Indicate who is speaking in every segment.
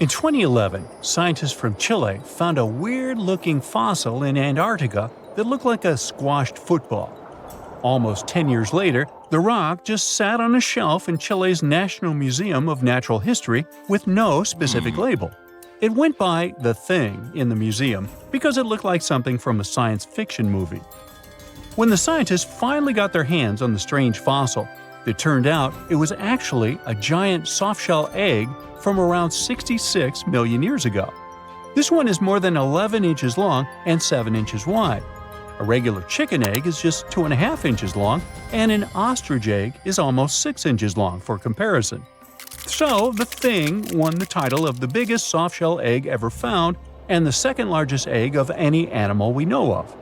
Speaker 1: In 2011, scientists from Chile found a weird-looking fossil in Antarctica that looked like a squashed football. Almost 10 years later, the rock just sat on a shelf in Chile's National Museum of Natural History with no specific label. It went by The Thing in the museum because it looked like something from a science fiction movie. When the scientists finally got their hands on the strange fossil, it turned out it was actually a giant soft-shell egg from around 66 million years ago. This one is more than 11 inches long and 7 inches wide. A regular chicken egg is just 2.5 inches long, and an ostrich egg is almost 6 inches long for comparison. So, the Thing won the title of the biggest soft-shell egg ever found and the second largest egg of any animal we know of.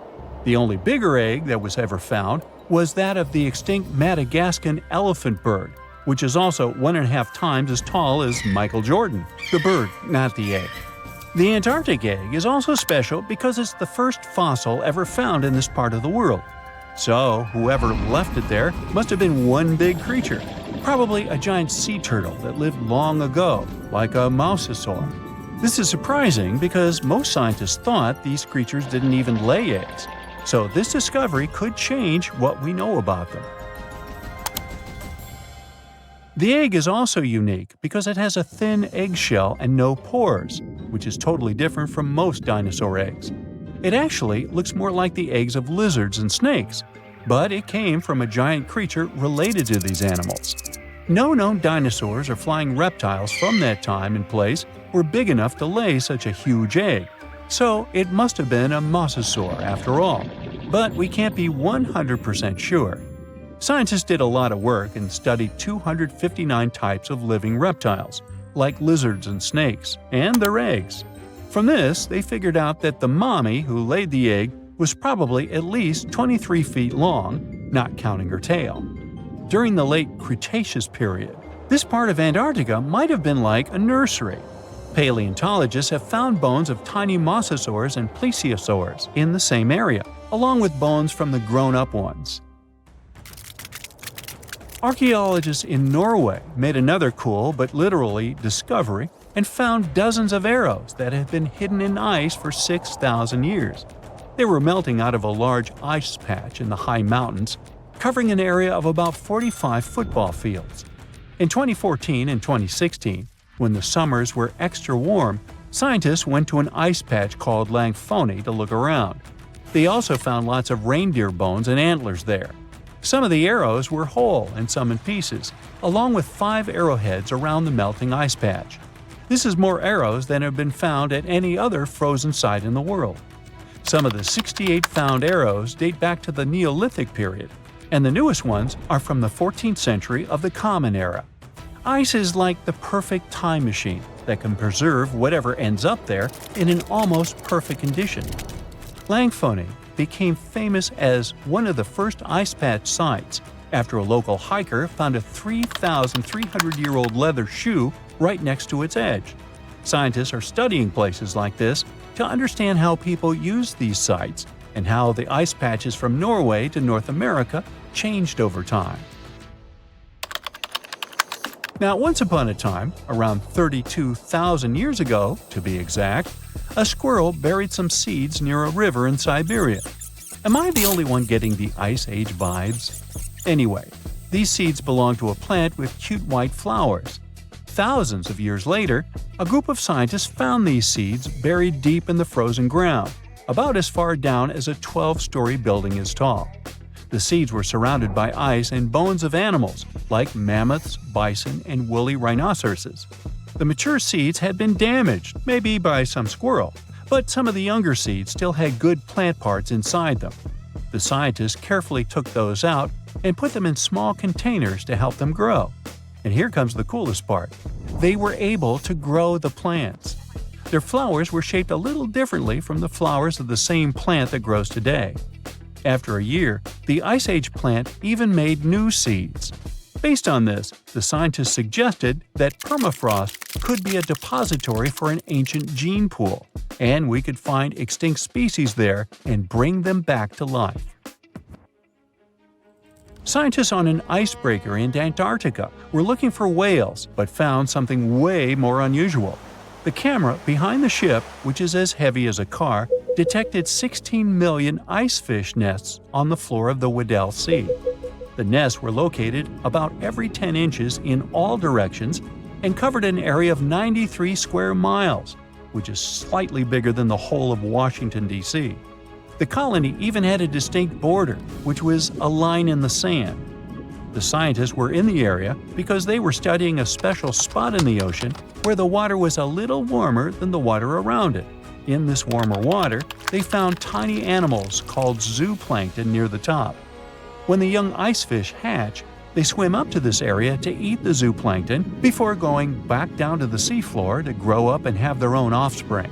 Speaker 1: The only bigger egg that was ever found was that of the extinct Madagascan elephant bird, which is also 1.5 times as tall as Michael Jordan. The bird, not the egg. The Antarctic egg is also special because it's the first fossil ever found in this part of the world. So, whoever left it there must have been one big creature, probably a giant sea turtle that lived long ago, like a mosasaur. This is surprising because most scientists thought these creatures didn't even lay eggs. So this discovery could change what we know about them. The egg is also unique because it has a thin eggshell and no pores, which is totally different from most dinosaur eggs. It actually looks more like the eggs of lizards and snakes, but it came from a giant creature related to these animals. No known dinosaurs or flying reptiles from that time and place were big enough to lay such a huge egg, so it must have been a mosasaur after all. But we can't be 100% sure. Scientists did a lot of work and studied 259 types of living reptiles, like lizards and snakes, and their eggs. From this, they figured out that the mommy who laid the egg was probably at least 23 feet long, not counting her tail. During the late Cretaceous period, this part of Antarctica might have been like a nursery. Paleontologists have found bones of tiny mosasaurs and plesiosaurs in the same area, along with bones from the grown-up ones. Archaeologists in Norway made another cool but literally discovery and found dozens of arrows that had been hidden in ice for 6,000 years. They were melting out of a large ice patch in the high mountains, covering an area of about 45 football fields. In 2014 and 2016, when the summers were extra warm, scientists went to an ice patch called Langfoni to look around. They also found lots of reindeer bones and antlers there. Some of the arrows were whole and some in pieces, along with 5 arrowheads around the melting ice patch. This is more arrows than have been found at any other frozen site in the world. Some of the 68 found arrows date back to the Neolithic period, and the newest ones are from the 14th century of the Common Era. Ice is like the perfect time machine that can preserve whatever ends up there in an almost perfect condition. Langfoni became famous as one of the first ice patch sites after a local hiker found a 3,300-year-old leather shoe right next to its edge. Scientists are studying places like this to understand how people use these sites and how the ice patches from Norway to North America changed over time. Now, once upon a time, around 32,000 years ago, to be exact, a squirrel buried some seeds near a river in Siberia. Am I the only one getting the Ice Age vibes? Anyway, these seeds belong to a plant with cute white flowers. Thousands of years later, a group of scientists found these seeds buried deep in the frozen ground, about as far down as a 12-story building is tall. The seeds were surrounded by ice and bones of animals, like mammoths, bison, and woolly rhinoceroses. The mature seeds had been damaged, maybe by some squirrel, but some of the younger seeds still had good plant parts inside them. The scientists carefully took those out and put them in small containers to help them grow. And here comes the coolest part. They were able to grow the plants. Their flowers were shaped a little differently from the flowers of the same plant that grows today. After a year, the Ice Age plant even made new seeds. Based on this, the scientists suggested that permafrost could be a depository for an ancient gene pool, and we could find extinct species there and bring them back to life. Scientists on an icebreaker in Antarctica were looking for whales but found something way more unusual. The camera behind the ship, which is as heavy as a car, detected 16 million ice fish nests on the floor of the Weddell Sea. The nests were located about every 10 inches in all directions and covered an area of 93 square miles, which is slightly bigger than the whole of Washington, D.C. The colony even had a distinct border, which was a line in the sand. The scientists were in the area because they were studying a special spot in the ocean where the water was a little warmer than the water around it. In this warmer water, they found tiny animals called zooplankton near the top. When the young ice fish hatch, they swim up to this area to eat the zooplankton before going back down to the seafloor to grow up and have their own offspring.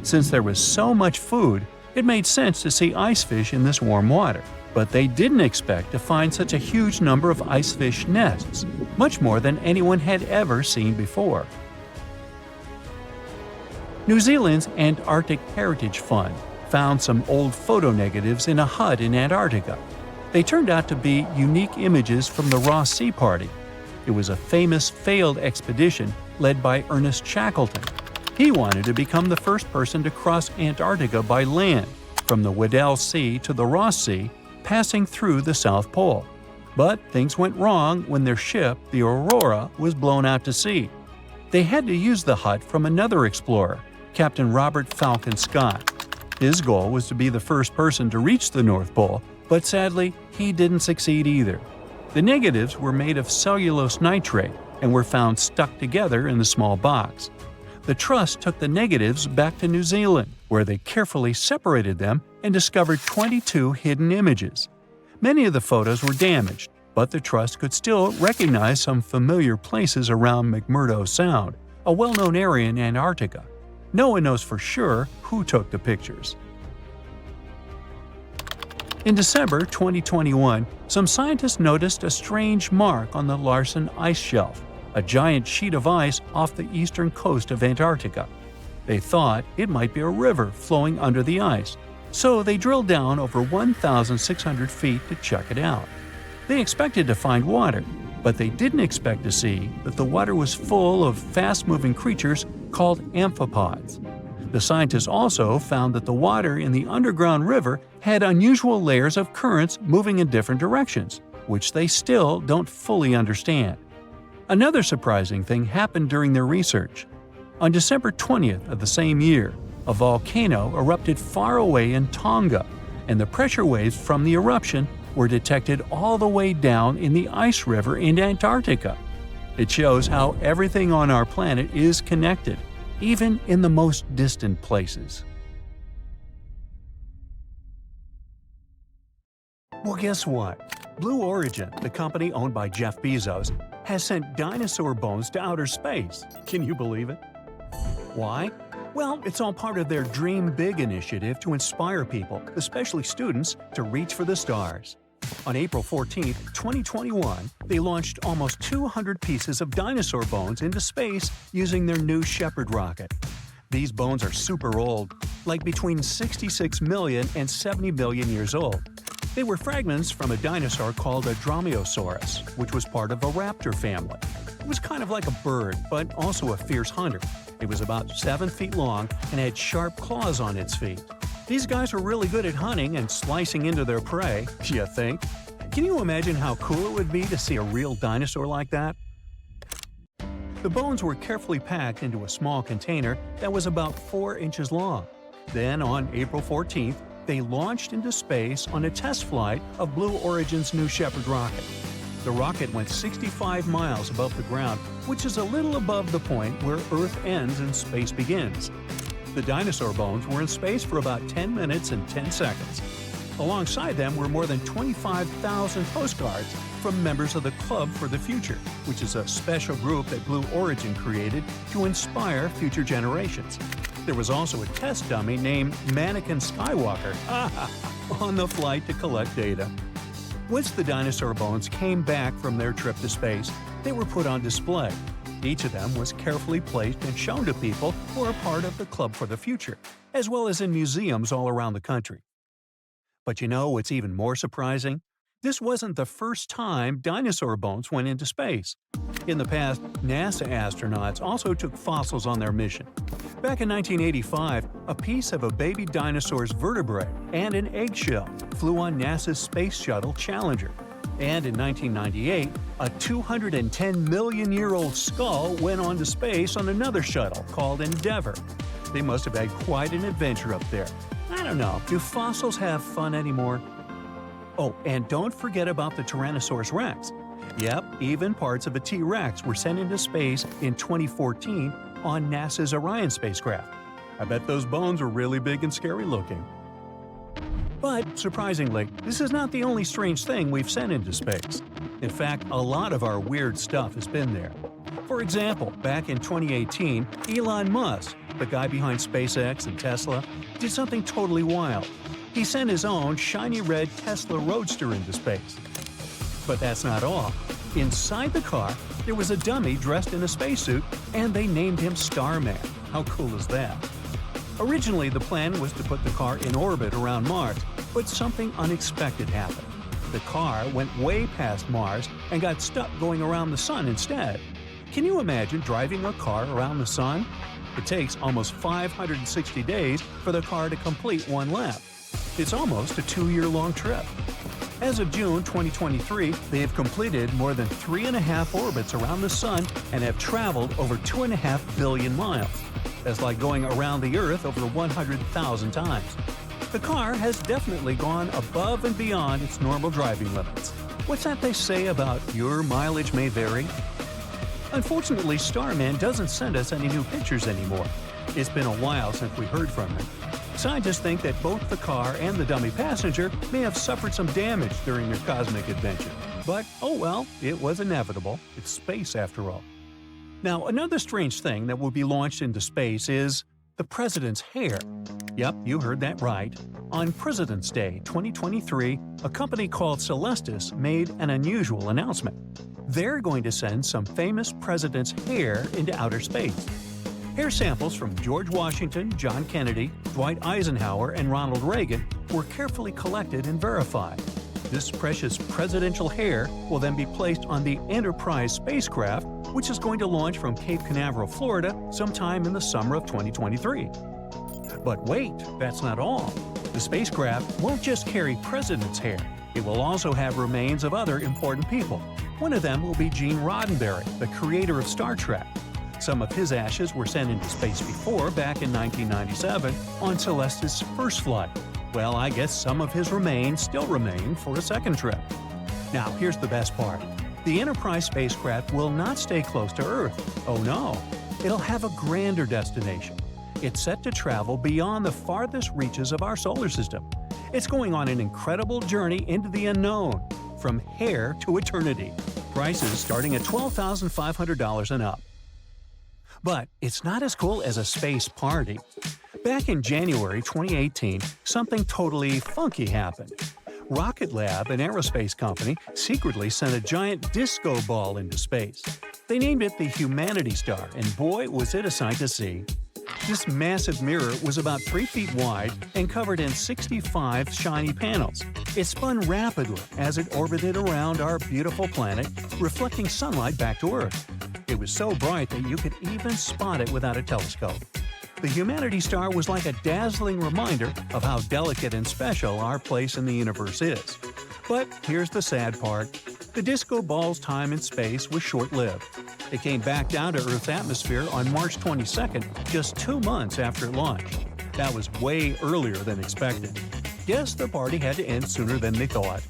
Speaker 1: Since there was so much food, it made sense to see ice fish in this warm water. But they didn't expect to find such a huge number of ice fish nests, much more than anyone had ever seen before. New Zealand's Antarctic Heritage Fund found some old photo negatives in a hut in Antarctica. They turned out to be unique images from the Ross Sea Party. It was a famous failed expedition led by Ernest Shackleton. He wanted to become the first person to cross Antarctica by land, from the Weddell Sea to the Ross Sea, passing through the South Pole. But things went wrong when their ship, the Aurora, was blown out to sea. They had to use the hut from another explorer, Captain Robert Falcon Scott. His goal was to be the first person to reach the North Pole, but sadly, he didn't succeed either. The negatives were made of cellulose nitrate and were found stuck together in the small box. The Trust took the negatives back to New Zealand, where they carefully separated them and discovered 22 hidden images. Many of the photos were damaged, but the Trust could still recognize some familiar places around McMurdo Sound, a well-known area in Antarctica. No one knows for sure who took the pictures. In December 2021, some scientists noticed a strange mark on the Larsen ice shelf, a giant sheet of ice off the eastern coast of Antarctica. They thought it might be a river flowing under the ice, so they drilled down over 1,600 feet to check it out. They expected to find water, but they didn't expect to see that the water was full of fast-moving creatures called amphipods. The scientists also found that the water in the underground river had unusual layers of currents moving in different directions, which they still don't fully understand. Another surprising thing happened during their research. On December 20th of the same year, a volcano erupted far away in Tonga, and the pressure waves from the eruption were detected all the way down in the ice river in Antarctica. It shows how everything on our planet is connected, even in the most distant places. Well, guess what? Blue Origin, the company owned by Jeff Bezos, has sent dinosaur bones to outer space. Can you believe it? Why? Well, it's all part of their Dream Big initiative to inspire people, especially students, to reach for the stars. On April 14, 2021, they launched almost 200 pieces of dinosaur bones into space using their new Shepard rocket. These bones are super old, like between 66 million and 70 million years old. They were fragments from a dinosaur called a Dromaeosaurus, which was part of a raptor family. It was kind of like a bird, but also a fierce hunter. It was about 7 feet long and had sharp claws on its feet. These guys were really good at hunting and slicing into their prey, you think? Can you imagine how cool it would be to see a real dinosaur like that? The bones were carefully packed into a small container that was about 4 inches long. Then, on April 14th, they launched into space on a test flight of Blue Origin's New Shepard rocket. The rocket went 65 miles above the ground, which is a little above the point where Earth ends and space begins. The dinosaur bones were in space for about 10 minutes and 10 seconds. Alongside them were more than 25,000 postcards from members of the Club for the Future, which is a special group that Blue Origin created to inspire future generations. There was also a test dummy named Mannequin Skywalker on the flight to collect data. Once the dinosaur bones came back from their trip to space, they were put on display. Each of them was carefully placed and shown to people who are part of the Club for the Future, as well as in museums all around the country. But you know what's even more surprising? This wasn't the first time dinosaur bones went into space. In the past, NASA astronauts also took fossils on their mission. Back in 1985, a piece of a baby dinosaur's vertebrae and an eggshell flew on NASA's Space Shuttle Challenger. And in 1998, a 210-million-year-old skull went on to space on another shuttle called Endeavour. They must have had quite an adventure up there. I don't know, do fossils have fun anymore? Oh, and don't forget about the Tyrannosaurus rex. Yep, even parts of a T-Rex were sent into space in 2014 on NASA's Orion spacecraft. I bet those bones were really big and scary looking. But, surprisingly, this is not the only strange thing we've sent into space. In fact, a lot of our weird stuff has been there. For example, back in 2018, Elon Musk, the guy behind SpaceX and Tesla, did something totally wild. He sent his own shiny red Tesla Roadster into space. But that's not all. Inside the car, there was a dummy dressed in a spacesuit, and they named him Starman. How cool is that? Originally, the plan was to put the car in orbit around Mars, but something unexpected happened. The car went way past Mars and got stuck going around the Sun instead. Can you imagine driving a car around the Sun? It takes almost 560 days for the car to complete one lap. It's almost a 2-year-long trip. As of June 2023, they have completed more than 3.5 orbits around the Sun and have traveled over 2.5 billion miles. That's like going around the Earth over 100,000 times. The car has definitely gone above and beyond its normal driving limits. What's that they say about your mileage may vary? Unfortunately, Starman doesn't send us any new pictures anymore. It's been a while since we heard from him. Scientists think that both the car and the dummy passenger may have suffered some damage during their cosmic adventure. But, oh well, it was inevitable. It's space after all. Now, another strange thing that will be launched into space is the president's hair. Yep, you heard that right. On President's Day 2023, a company called Celestis made an unusual announcement. They're going to send some famous president's hair into outer space. Hair samples from George Washington, John Kennedy, Dwight Eisenhower, and Ronald Reagan were carefully collected and verified. This precious presidential hair will then be placed on the Enterprise spacecraft, which is going to launch from Cape Canaveral, Florida, sometime in the summer of 2023. But wait, that's not all. The spacecraft won't just carry president's hair. It will also have remains of other important people. One of them will be Gene Roddenberry, the creator of Star Trek. Some of his ashes were sent into space before, back in 1997, on Celestis' first flight. Well, I guess some of his remains still remain for a second trip. Now, here's the best part. The Enterprise spacecraft will not stay close to Earth. Oh no, it'll have a grander destination. It's set to travel beyond the farthest reaches of our solar system. It's going on an incredible journey into the unknown, from hair to eternity. Prices starting at $12,500 and up. But it's not as cool as a space party. Back in January 2018, something totally funky happened. Rocket Lab, an aerospace company, secretly sent a giant disco ball into space. They named it the Humanity Star, and boy, was it a sight to see. This massive mirror was about 3 feet wide and covered in 65 shiny panels. It spun rapidly as it orbited around our beautiful planet, reflecting sunlight back to Earth. It was so bright that you could even spot it without a telescope. The Humanity Star was like a dazzling reminder of how delicate and special our place in the universe is. But here's the sad part. The disco ball's time in space was short-lived. It came back down to Earth's atmosphere on March 22nd, just 2 months after it launched. That was way earlier than expected. Guess the party had to end sooner than they thought.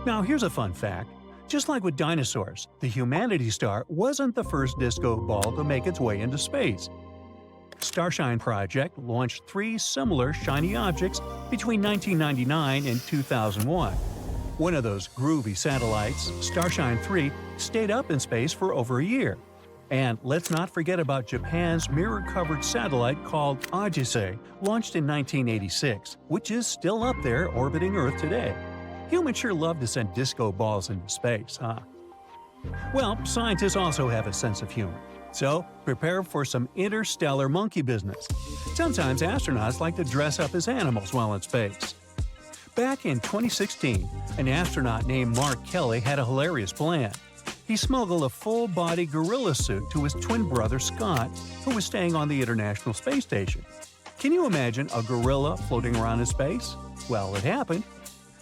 Speaker 1: Now here's a fun fact. Just like with dinosaurs, the Humanity Star wasn't the first disco ball to make its way into space. Starshine Project launched 3 similar shiny objects between 1999 and 2001. One of those groovy satellites, Starshine 3, stayed up in space for over a year. And let's not forget about Japan's mirror-covered satellite called Aegis, launched in 1986, which is still up there orbiting Earth today. Humans sure love to send disco balls into space, huh? Well, scientists also have a sense of humor. So, prepare for some interstellar monkey business. Sometimes astronauts like to dress up as animals while in space. Back in 2016, an astronaut named Mark Kelly had a hilarious plan. He smuggled a full-body gorilla suit to his twin brother Scott, who was staying on the International Space Station. Can you imagine a gorilla floating around in space? Well, it happened.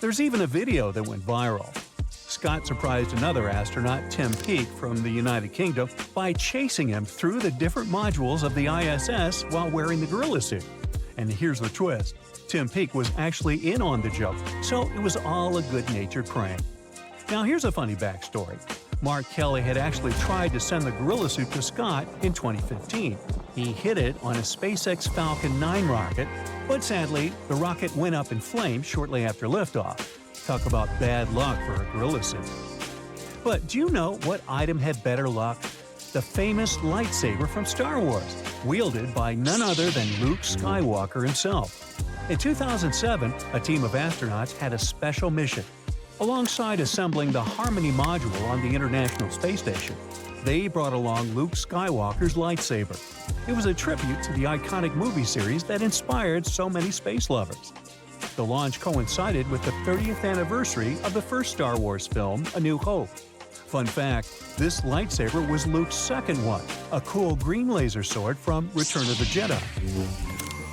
Speaker 1: There's even a video that went viral. Scott surprised another astronaut, Tim Peake, from the United Kingdom by chasing him through the different modules of the ISS while wearing the gorilla suit. And here's the twist. Tim Peake was actually in on the joke, so it was all a good-natured prank. Now here's a funny backstory. Mark Kelly had actually tried to send the gorilla suit to Scott in 2015. He hit it on a SpaceX Falcon 9 rocket, but sadly, the rocket went up in flames shortly after liftoff. Talk about bad luck for a gorilla suit. But do you know what item had better luck? The famous lightsaber from Star Wars, wielded by none other than Luke Skywalker himself. In 2007, a team of astronauts had a special mission. Alongside assembling the Harmony module on the International Space Station, they brought along Luke Skywalker's lightsaber. It was a tribute to the iconic movie series that inspired so many space lovers. The launch coincided with the 30th anniversary of the first Star Wars film, A New Hope. Fun fact, this lightsaber was Luke's second one, a cool green laser sword from Return of the Jedi.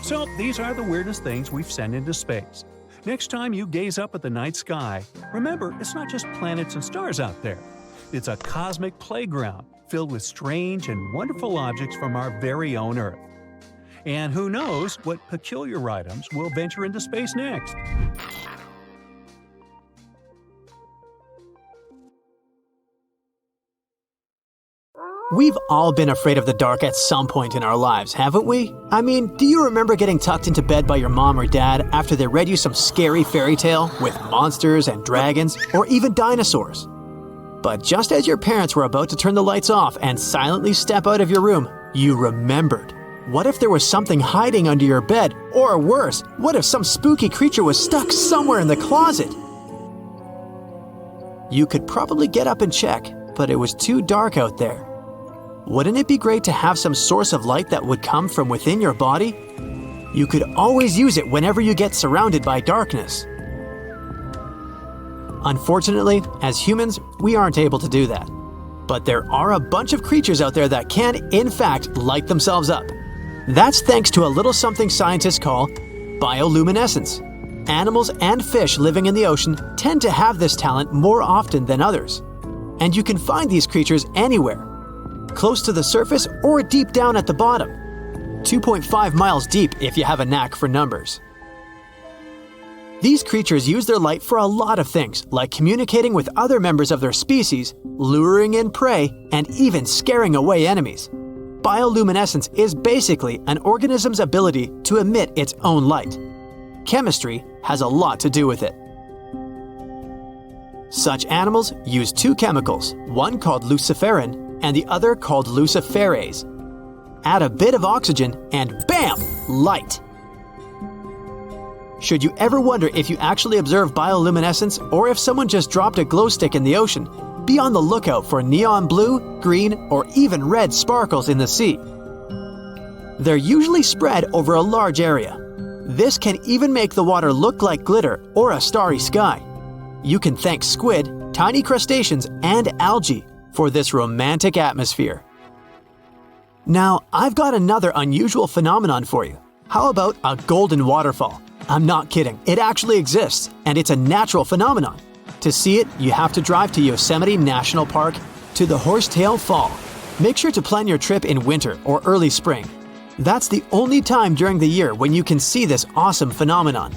Speaker 1: So these are the weirdest things we've sent into space. Next time you gaze up at the night sky, remember it's not just planets and stars out there. It's a cosmic playground filled with strange and wonderful objects from our very own Earth. And who knows what peculiar items will venture into space next?
Speaker 2: We've all been afraid of the dark at some point in our lives, haven't we? I mean, do you remember getting tucked into bed by your mom or dad after they read you some scary fairy tale with monsters and dragons, or even dinosaurs? But just as your parents were about to turn the lights off and silently step out of your room, you remembered. What if there was something hiding under your bed? Or worse, what if some spooky creature was stuck somewhere in the closet? You could probably get up and check, but it was too dark out there. Wouldn't it be great to have some source of light that would come from within your body? You could always use it whenever you get surrounded by darkness. Unfortunately, as humans, we aren't able to do that. But there are a bunch of creatures out there that can, in fact, light themselves up. That's thanks to a little something scientists call bioluminescence. Animals and fish living in the ocean tend to have this talent more often than others. And you can find these creatures anywhere, close to the surface or deep down at the bottom. 2.5 miles deep if you have a knack for numbers. These creatures use their light for a lot of things, like communicating with other members of their species, luring in prey, and even scaring away enemies. Bioluminescence is basically an organism's ability to emit its own light. Chemistry has a lot to do with it. Such animals use two chemicals, one called luciferin and the other called luciferase. Add a bit of oxygen and bam! Light! Should you ever wonder if you actually observe bioluminescence or if someone just dropped a glow stick in the ocean, be on the lookout for neon blue, green, or even red sparkles in the sea. They're usually spread over a large area. This can even make the water look like glitter or a starry sky. You can thank squid, tiny crustaceans, and algae for this romantic atmosphere. Now, I've got another unusual phenomenon for you. How about a golden waterfall? I'm not kidding, it actually exists, and it's a natural phenomenon. To see it, you have to drive to Yosemite National Park to the Horsetail Fall. Make sure to plan your trip in winter or early spring. That's the only time during the year when you can see this awesome phenomenon.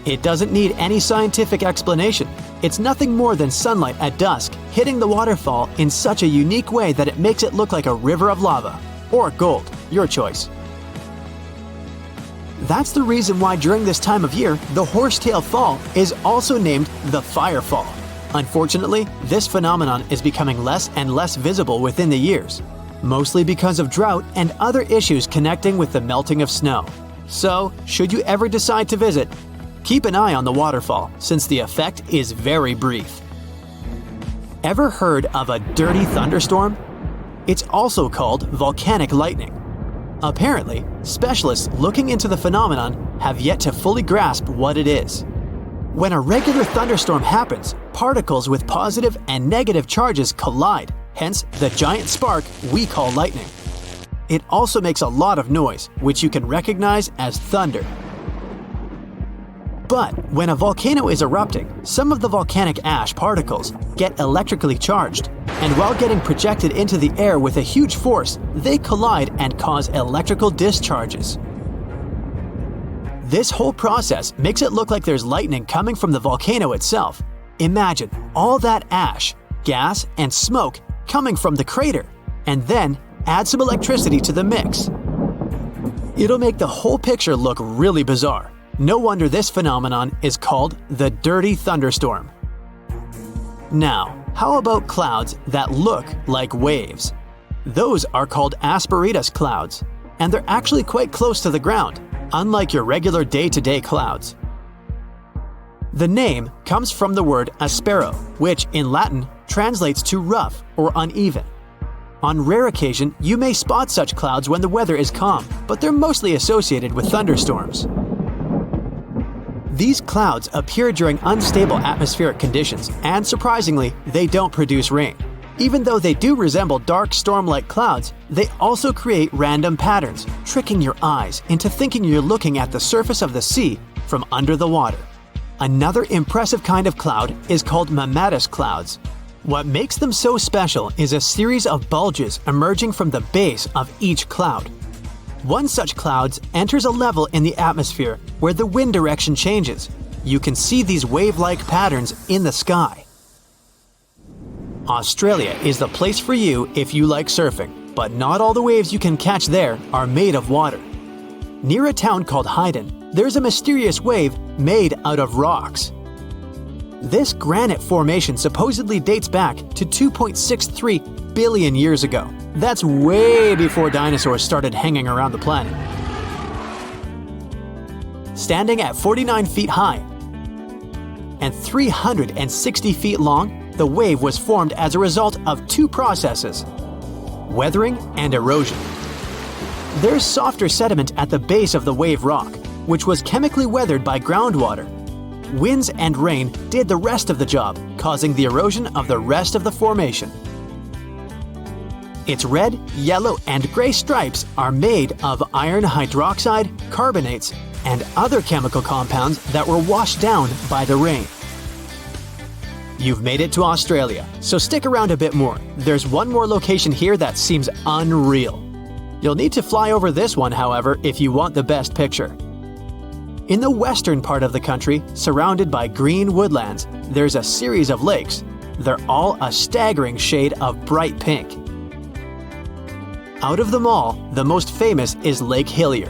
Speaker 2: It doesn't need any scientific explanation. It's nothing more than sunlight at dusk hitting the waterfall in such a unique way that it makes it look like a river of lava. Or gold, your choice. That's the reason why during this time of year, the Horsetail Fall is also named the Firefall. Unfortunately, this phenomenon is becoming less and less visible within the years, mostly because of drought and other issues connecting with the melting of snow. So, should you ever decide to visit, keep an eye on the waterfall, since the effect is very brief. Ever heard of a dirty thunderstorm? It's also called volcanic lightning. Apparently, specialists looking into the phenomenon have yet to fully grasp what it is. When a regular thunderstorm happens, particles with positive and negative charges collide, hence the giant spark we call lightning. It also makes a lot of noise, which you can recognize as thunder. But when a volcano is erupting, some of the volcanic ash particles get electrically charged, and while getting projected into the air with a huge force, they collide and cause electrical discharges. This whole process makes it look like there's lightning coming from the volcano itself. Imagine all that ash, gas, and smoke coming from the crater, and then add some electricity to the mix. It'll make the whole picture look really bizarre. No wonder this phenomenon is called the dirty thunderstorm. Now, how about clouds that look like waves? Those are called asperitas clouds, and they're actually quite close to the ground, unlike your regular day-to-day clouds. The name comes from the word aspero, which in Latin translates to rough or uneven. On rare occasion, you may spot such clouds when the weather is calm, but they're mostly associated with thunderstorms. These clouds appear during unstable atmospheric conditions, and surprisingly, they don't produce rain. Even though they do resemble dark storm-like clouds, they also create random patterns, tricking your eyes into thinking you're looking at the surface of the sea from under the water. Another impressive kind of cloud is called mammatus clouds. What makes them so special is a series of bulges emerging from the base of each cloud. One such cloud enters a level in the atmosphere where the wind direction changes. You can see these wave-like patterns in the sky. Australia is the place for you if you like surfing, but not all the waves you can catch there are made of water. Near a town called Hayden, there's a mysterious wave made out of rocks. This granite formation supposedly dates back to 2.63 billion years ago. That's way before dinosaurs started hanging around the planet. Standing at 49 feet high and 360 feet long, the wave was formed as a result of two processes: weathering and erosion. There's softer sediment at the base of the wave rock, which was chemically weathered by groundwater. Winds and rain did the rest of the job, causing the erosion of the rest of the formation. Its red, yellow, and gray stripes are made of iron hydroxide, carbonates, and other chemical compounds that were washed down by the rain. You've made it to Australia, so stick around a bit more. There's one more location here that seems unreal. You'll need to fly over this one, however, if you want the best picture. In the western part of the country, surrounded by green woodlands, there's a series of lakes. They're all a staggering shade of bright pink. Out of them all, the most famous is Lake Hillier,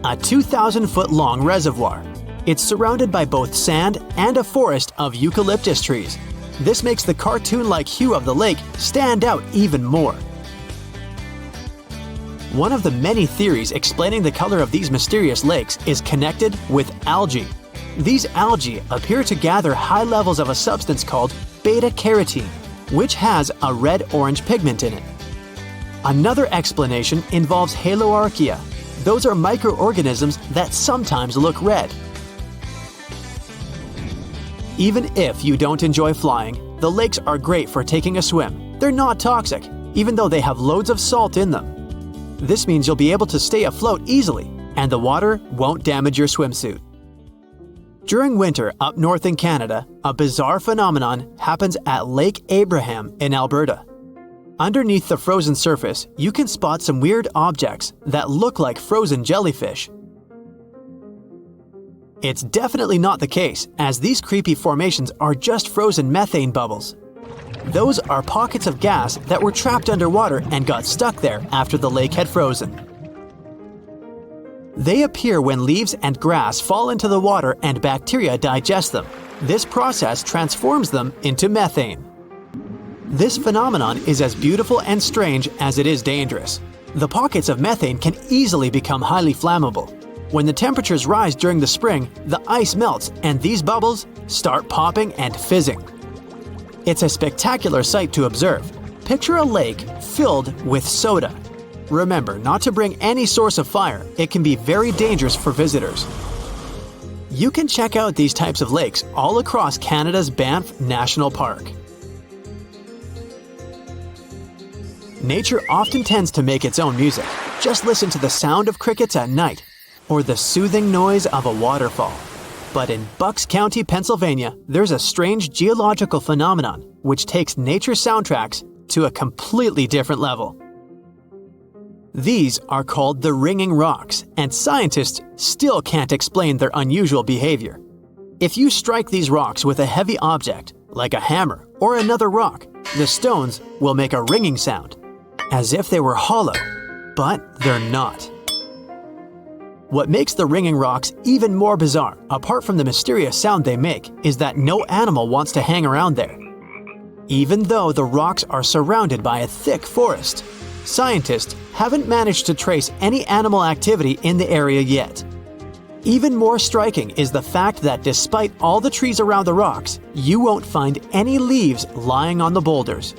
Speaker 2: a 2,000-foot-long reservoir. It's surrounded by both sand and a forest of eucalyptus trees. This makes the cartoon-like hue of the lake stand out even more. One of the many theories explaining the color of these mysterious lakes is connected with algae. These algae appear to gather high levels of a substance called beta-carotene, which has a red-orange pigment in it. Another explanation involves haloarchaea. Those are microorganisms that sometimes look red. Even if you don't enjoy flying, the lakes are great for taking a swim. They're not toxic, even though they have loads of salt in them. This means you'll be able to stay afloat easily, and the water won't damage your swimsuit. During winter up north in Canada, a bizarre phenomenon happens at Lake Abraham in Alberta. Underneath the frozen surface, you can spot some weird objects that look like frozen jellyfish. It's definitely not the case, as these creepy formations are just frozen methane bubbles. Those are pockets of gas that were trapped underwater and got stuck there after the lake had frozen. They appear when leaves and grass fall into the water and bacteria digest them. This process transforms them into methane. This phenomenon is as beautiful and strange as it is dangerous. The pockets of methane can easily become highly flammable. When the temperatures rise during the spring, the ice melts and these bubbles start popping and fizzing. It's a spectacular sight to observe. Picture a lake filled with soda. Remember not to bring any source of fire, it can be very dangerous for visitors. You can check out these types of lakes all across Canada's Banff National Park. Nature often tends to make its own music. Just listen to the sound of crickets at night, or the soothing noise of a waterfall. But in Bucks County, Pennsylvania, there's a strange geological phenomenon which takes nature soundtracks to a completely different level. These are called the ringing rocks, and scientists still can't explain their unusual behavior. If you strike these rocks with a heavy object, like a hammer or another rock, the stones will make a ringing sound, as if they were hollow, but they're not. What makes the ringing rocks even more bizarre, apart from the mysterious sound they make, is that no animal wants to hang around there. Even though the rocks are surrounded by a thick forest, scientists haven't managed to trace any animal activity in the area yet. Even more striking is the fact that despite all the trees around the rocks, you won't find any leaves lying on the boulders.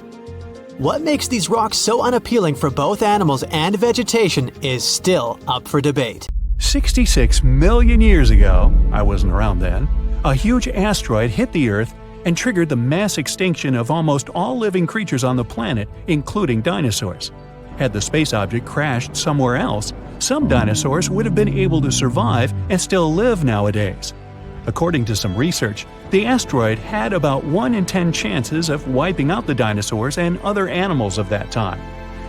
Speaker 2: What makes these rocks so unappealing for both animals and vegetation is still up for debate.
Speaker 1: 66 million years ago, I wasn't around then, a huge asteroid hit the Earth and triggered the mass extinction of almost all living creatures on the planet, including dinosaurs. Had the space object crashed somewhere else, some dinosaurs would have been able to survive and still live nowadays. According to some research, the asteroid had about 1 in 10 chances of wiping out the dinosaurs and other animals of that time.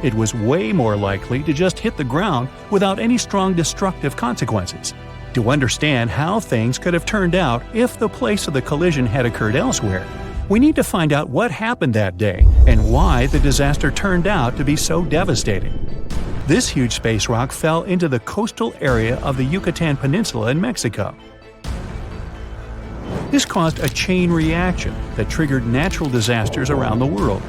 Speaker 1: It was way more likely to just hit the ground without any strong destructive consequences. To understand how things could have turned out if the place of the collision had occurred elsewhere, we need to find out what happened that day and why the disaster turned out to be so devastating. This huge space rock fell into the coastal area of the Yucatan Peninsula in Mexico. This caused a chain reaction that triggered natural disasters around the world.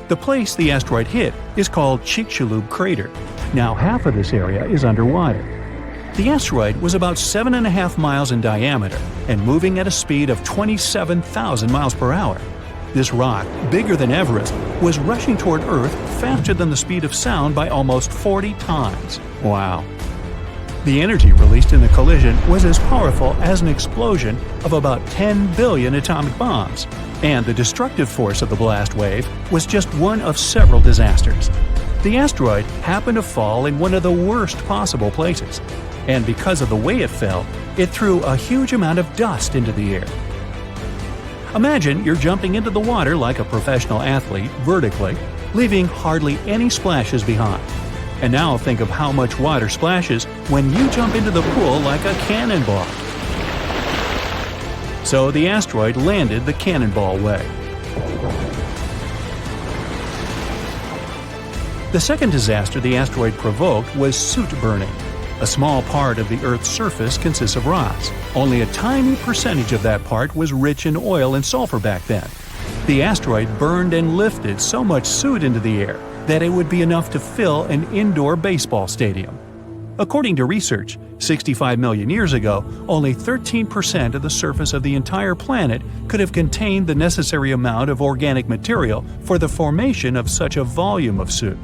Speaker 1: The place the asteroid hit is called Chicxulub crater. Now half of this area is underwater. The asteroid was about 7.5 miles in diameter and moving at a speed of 27,000 miles per hour. This rock, bigger than Everest, was rushing toward Earth faster than the speed of sound by almost 40 times. Wow. The energy released in the collision was as powerful as an explosion of about 10 billion atomic bombs, and the destructive force of the blast wave was just one of several disasters. The asteroid happened to fall in one of the worst possible places, and because of the way it fell, it threw a huge amount of dust into the air. Imagine you're jumping into the water like a professional athlete vertically, leaving hardly any splashes behind. And now think of how much water splashes when you jump into the pool like a cannonball. So the asteroid landed the cannonball way. The second disaster the asteroid provoked was soot burning. A small part of the Earth's surface consists of rocks. Only a tiny percentage of that part was rich in oil and sulfur back then. The asteroid burned and lifted so much soot into the air that it would be enough to fill an indoor baseball stadium. According to research, 65 million years ago, only 13% of the surface of the entire planet could have contained the necessary amount of organic material for the formation of such a volume of soot.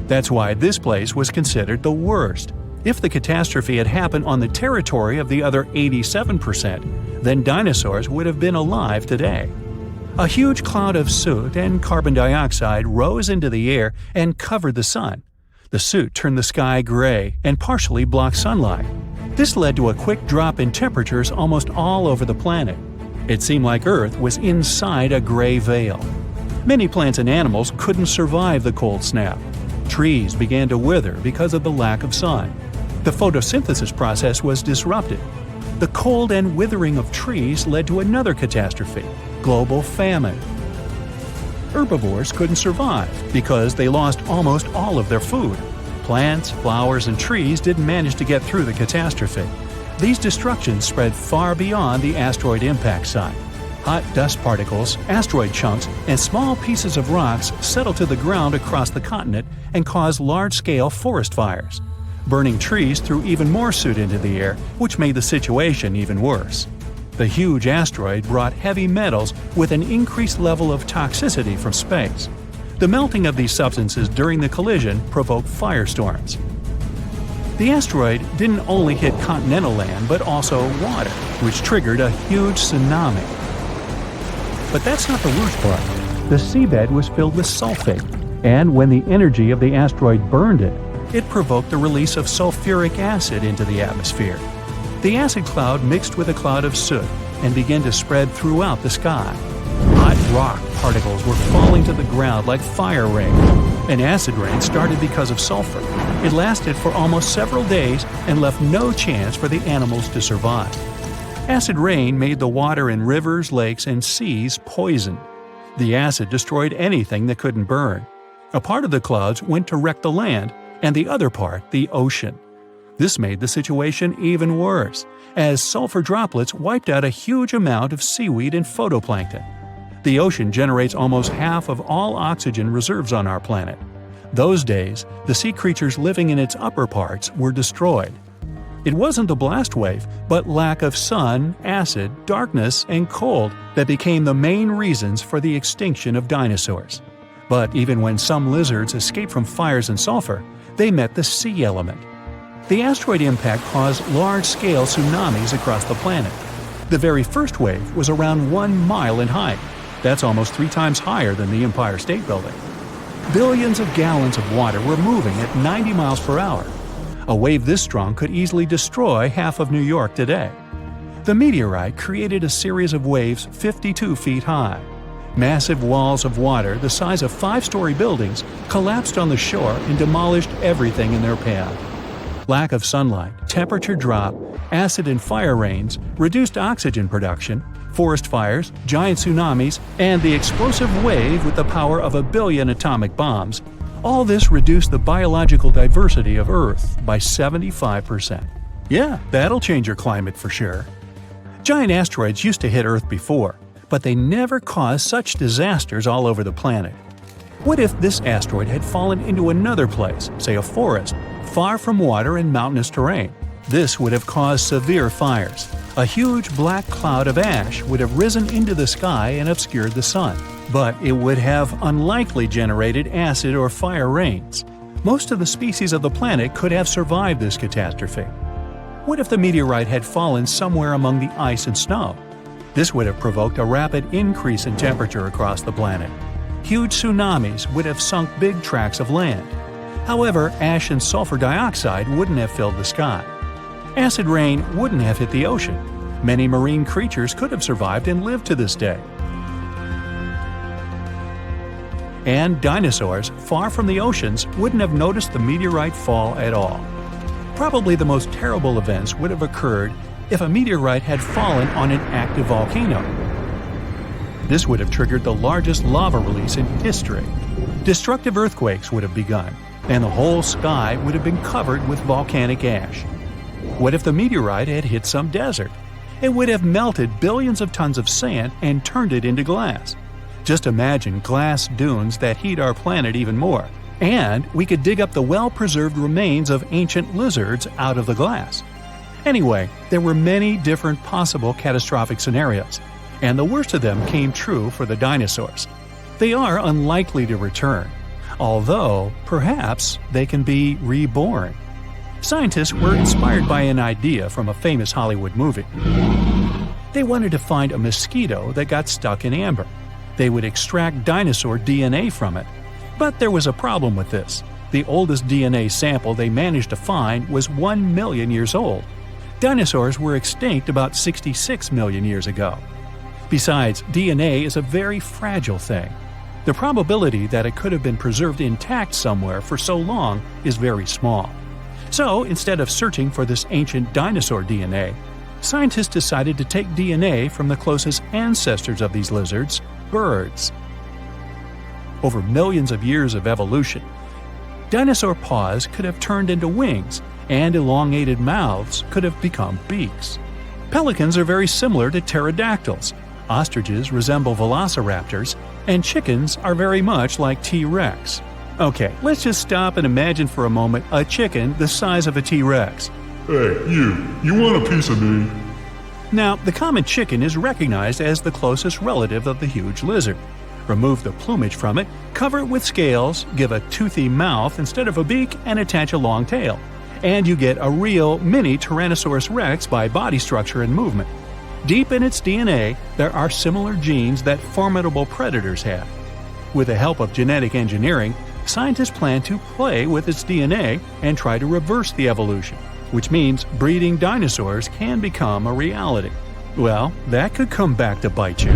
Speaker 1: That's why this place was considered the worst. If the catastrophe had happened on the territory of the other 87%, then dinosaurs would have been alive today. A huge cloud of soot and carbon dioxide rose into the air and covered the sun. The soot turned the sky gray and partially blocked sunlight. This led to a quick drop in temperatures almost all over the planet. It seemed like Earth was inside a gray veil. Many plants and animals couldn't survive the cold snap. Trees began to wither because of the lack of sun. The photosynthesis process was disrupted. The cold and withering of trees led to another catastrophe: global famine. Herbivores couldn't survive because they lost almost all of their food. Plants, flowers, and trees didn't manage to get through the catastrophe. These destructions spread far beyond the asteroid impact site. Hot dust particles, asteroid chunks, and small pieces of rocks settled to the ground across the continent and caused large-scale forest fires. Burning trees threw even more soot into the air, which made the situation even worse. The huge asteroid brought heavy metals with an increased level of toxicity from space. The melting of these substances during the collision provoked firestorms. The asteroid didn't only hit continental land but also water, which triggered a huge tsunami. But that's not the worst part. The seabed was filled with sulfate, and when the energy of the asteroid burned it, it provoked the release of sulfuric acid into the atmosphere. The acid cloud mixed with a cloud of soot and began to spread throughout the sky. Hot rock particles were falling to the ground like fire rain. An acid rain started because of sulfur. It lasted for almost several days and left no chance for the animals to survive. Acid rain made the water in rivers, lakes, and seas poisoned. The acid destroyed anything that couldn't burn. A part of the clouds went to wreck the land, and the other part the ocean. This made the situation even worse, as sulfur droplets wiped out a huge amount of seaweed and phytoplankton. The ocean generates almost half of all oxygen reserves on our planet. Those days, the sea creatures living in its upper parts were destroyed. It wasn't the blast wave, but lack of sun, acid, darkness, and cold that became the main reasons for the extinction of dinosaurs. But even when some lizards escaped from fires and sulfur, they met the sea element. The asteroid impact caused large-scale tsunamis across the planet. The very first wave was around 1 mile in height. That's almost 3 times higher than the Empire State Building. Billions of gallons of water were moving at 90 miles per hour. A wave this strong could easily destroy half of New York today. The meteorite created a series of waves 52 feet high. Massive walls of water the size of 5-story buildings collapsed on the shore and demolished everything in their path. Lack of sunlight, temperature drop, acid and fire rains, reduced oxygen production, forest fires, giant tsunamis, and the explosive wave with the power of 1 billion atomic bombs, all this reduced the biological diversity of Earth by 75%. Yeah, that'll change your climate for sure. Giant asteroids used to hit Earth before, but they never caused such disasters all over the planet. What if this asteroid had fallen into another place, say a forest, far from water and mountainous terrain? This would have caused severe fires. A huge black cloud of ash would have risen into the sky and obscured the sun. But it would have unlikely generated acid or fire rains. Most of the species of the planet could have survived this catastrophe. What if the meteorite had fallen somewhere among the ice and snow? This would have provoked a rapid increase in temperature across the planet. Huge tsunamis would have sunk big tracts of land. However, ash and sulfur dioxide wouldn't have filled the sky. Acid rain wouldn't have hit the ocean. Many marine creatures could have survived and lived to this day. And dinosaurs, far from the oceans, wouldn't have noticed the meteorite fall at all. Probably the most terrible events would have occurred if a meteorite had fallen on an active volcano. This would have triggered the largest lava release in history. Destructive earthquakes would have begun, and the whole sky would have been covered with volcanic ash. What if the meteorite had hit some desert? It would have melted billions of tons of sand and turned it into glass. Just imagine glass dunes that heat our planet even more. And we could dig up the well-preserved remains of ancient lizards out of the glass. Anyway, there were many different possible catastrophic scenarios, and the worst of them came true for the dinosaurs. They are unlikely to return, although perhaps they can be reborn. Scientists were inspired by an idea from a famous Hollywood movie. They wanted to find a mosquito that got stuck in amber. They would extract dinosaur DNA from it. But there was a problem with this. The oldest DNA sample they managed to find was 1 million years old. Dinosaurs were extinct about 66 million years ago. Besides, DNA is a very fragile thing. The probability that it could have been preserved intact somewhere for so long is very small. So, instead of searching for this ancient dinosaur DNA, scientists decided to take DNA from the closest ancestors of these lizards, birds. Over millions of years of evolution, dinosaur paws could have turned into wings, and elongated mouths could have become beaks. Pelicans are very similar to pterodactyls, ostriches resemble velociraptors, and chickens are very much like T-Rex. Okay, let's just stop and imagine for a moment a chicken the size of a T-Rex.
Speaker 3: Hey, you want a piece of me?
Speaker 1: Now, the common chicken is recognized as the closest relative of the huge lizard. Remove the plumage from it, cover it with scales, give a toothy mouth instead of a beak, and attach a long tail. And you get a real mini Tyrannosaurus rex by body structure and movement. Deep in its DNA, there are similar genes that formidable predators have. With the help of genetic engineering, scientists plan to play with its DNA and try to reverse the evolution, which means breeding dinosaurs can become a reality. Well, that could come back to bite you.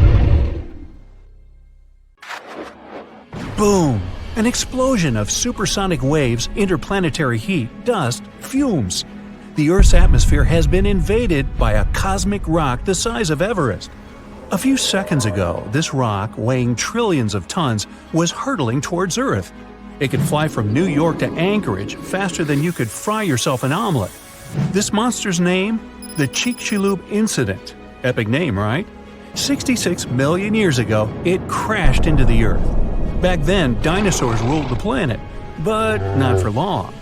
Speaker 1: Boom! An explosion of supersonic waves, interplanetary heat, dust, fumes. The Earth's atmosphere has been invaded by a cosmic rock the size of Everest. A few seconds ago, this rock, weighing trillions of tons, was hurtling towards Earth. It could fly from New York to Anchorage faster than you could fry yourself an omelet. This monster's name? The Chicxulub incident. Epic name, right? 66 million years ago, it crashed into the Earth. Back then, dinosaurs ruled the planet, but not for long.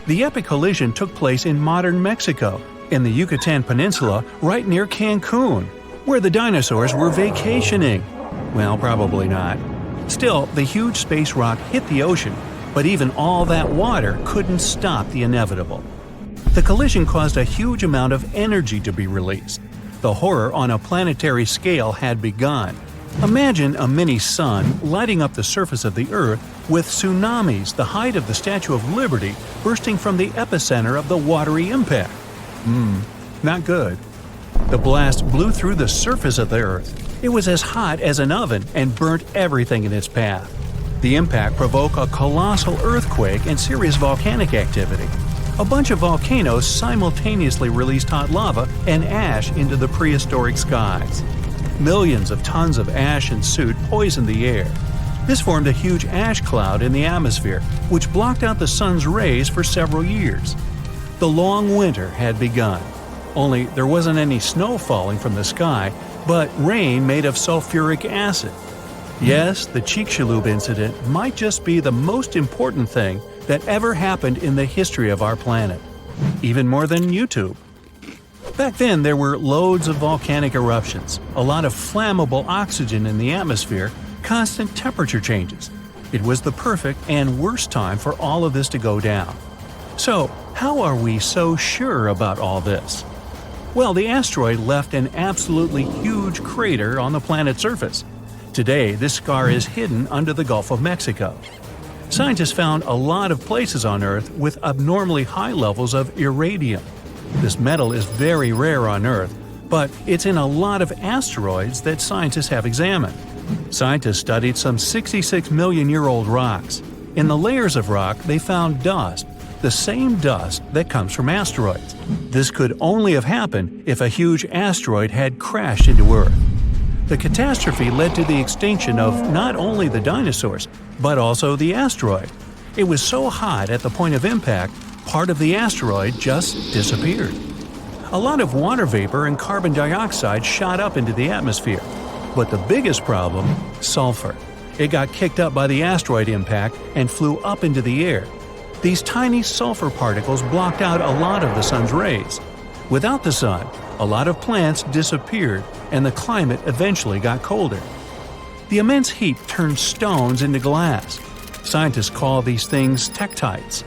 Speaker 1: The epic collision took place in modern Mexico, in the Yucatan Peninsula, right near Cancun, where the dinosaurs were vacationing. Well, probably not. Still, the huge space rock hit the ocean, but even all that water couldn't stop the inevitable. The collision caused a huge amount of energy to be released. The horror on a planetary scale had begun. Imagine a mini-sun lighting up the surface of the Earth with tsunamis the height of the Statue of Liberty bursting from the epicenter of the watery impact. Not good. The blast blew through the surface of the Earth. It was as hot as an oven and burnt everything in its path. The impact provoked a colossal earthquake and serious volcanic activity. A bunch of volcanoes simultaneously released hot lava and ash into the prehistoric skies. Millions of tons of ash and soot poisoned the air. This formed a huge ash cloud in the atmosphere, which blocked out the sun's rays for several years. The long winter had begun. Only there wasn't any snow falling from the sky, but rain made of sulfuric acid. Yes, the Chicxulub incident might just be the most important thing that ever happened in the history of our planet. Even more than YouTube. Back then, there were loads of volcanic eruptions, a lot of flammable oxygen in the atmosphere, constant temperature changes. It was the perfect and worst time for all of this to go down. So, how are we so sure about all this? Well, the asteroid left an absolutely huge crater on the planet's surface. Today, this scar is hidden under the Gulf of Mexico. Scientists found a lot of places on Earth with abnormally high levels of iridium. This metal is very rare on Earth, but it's in a lot of asteroids that scientists have examined. Scientists studied some 66-million-year-old rocks. In the layers of rock, they found dust, the same dust that comes from asteroids. This could only have happened if a huge asteroid had crashed into Earth. The catastrophe led to the extinction of not only the dinosaurs, but also the asteroid. It was so hot at the point of impact, part of the asteroid just disappeared. A lot of water vapor and carbon dioxide shot up into the atmosphere. But the biggest problem, sulfur. It got kicked up by the asteroid impact and flew up into the air. These tiny sulfur particles blocked out a lot of the sun's rays. Without the sun, a lot of plants disappeared and the climate eventually got colder. The immense heat turned stones into glass. Scientists call these things tektites.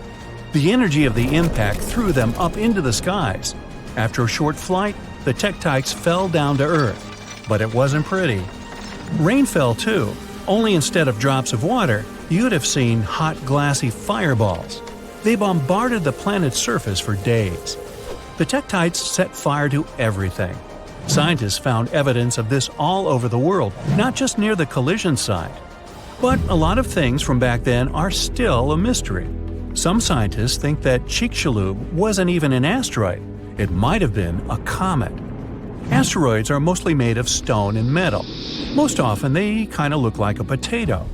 Speaker 1: The energy of the impact threw them up into the skies. After a short flight, the tektites fell down to Earth. But it wasn't pretty. Rain fell too, only instead of drops of water, you'd have seen hot glassy fireballs. They bombarded the planet's surface for days. The tektites set fire to everything. Scientists found evidence of this all over the world, not just near the collision site. But a lot of things from back then are still a mystery. Some scientists think that Chicxulub wasn't even an asteroid. It might have been a comet. Asteroids are mostly made of stone and metal. Most often they kind of look like a potato.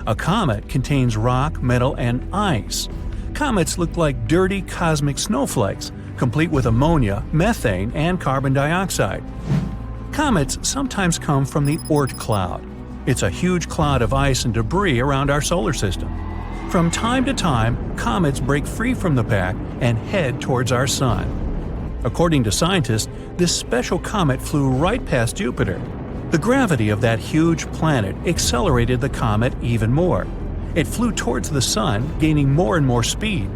Speaker 1: A comet contains rock, metal, and ice. Comets look like dirty cosmic snowflakes, complete with ammonia, methane, and carbon dioxide. Comets sometimes come from the Oort cloud. It's a huge cloud of ice and debris around our solar system. From time to time, comets break free from the pack and head towards our sun. According to scientists, this special comet flew right past Jupiter. The gravity of that huge planet accelerated the comet even more. It flew towards the Sun, gaining more and more speed.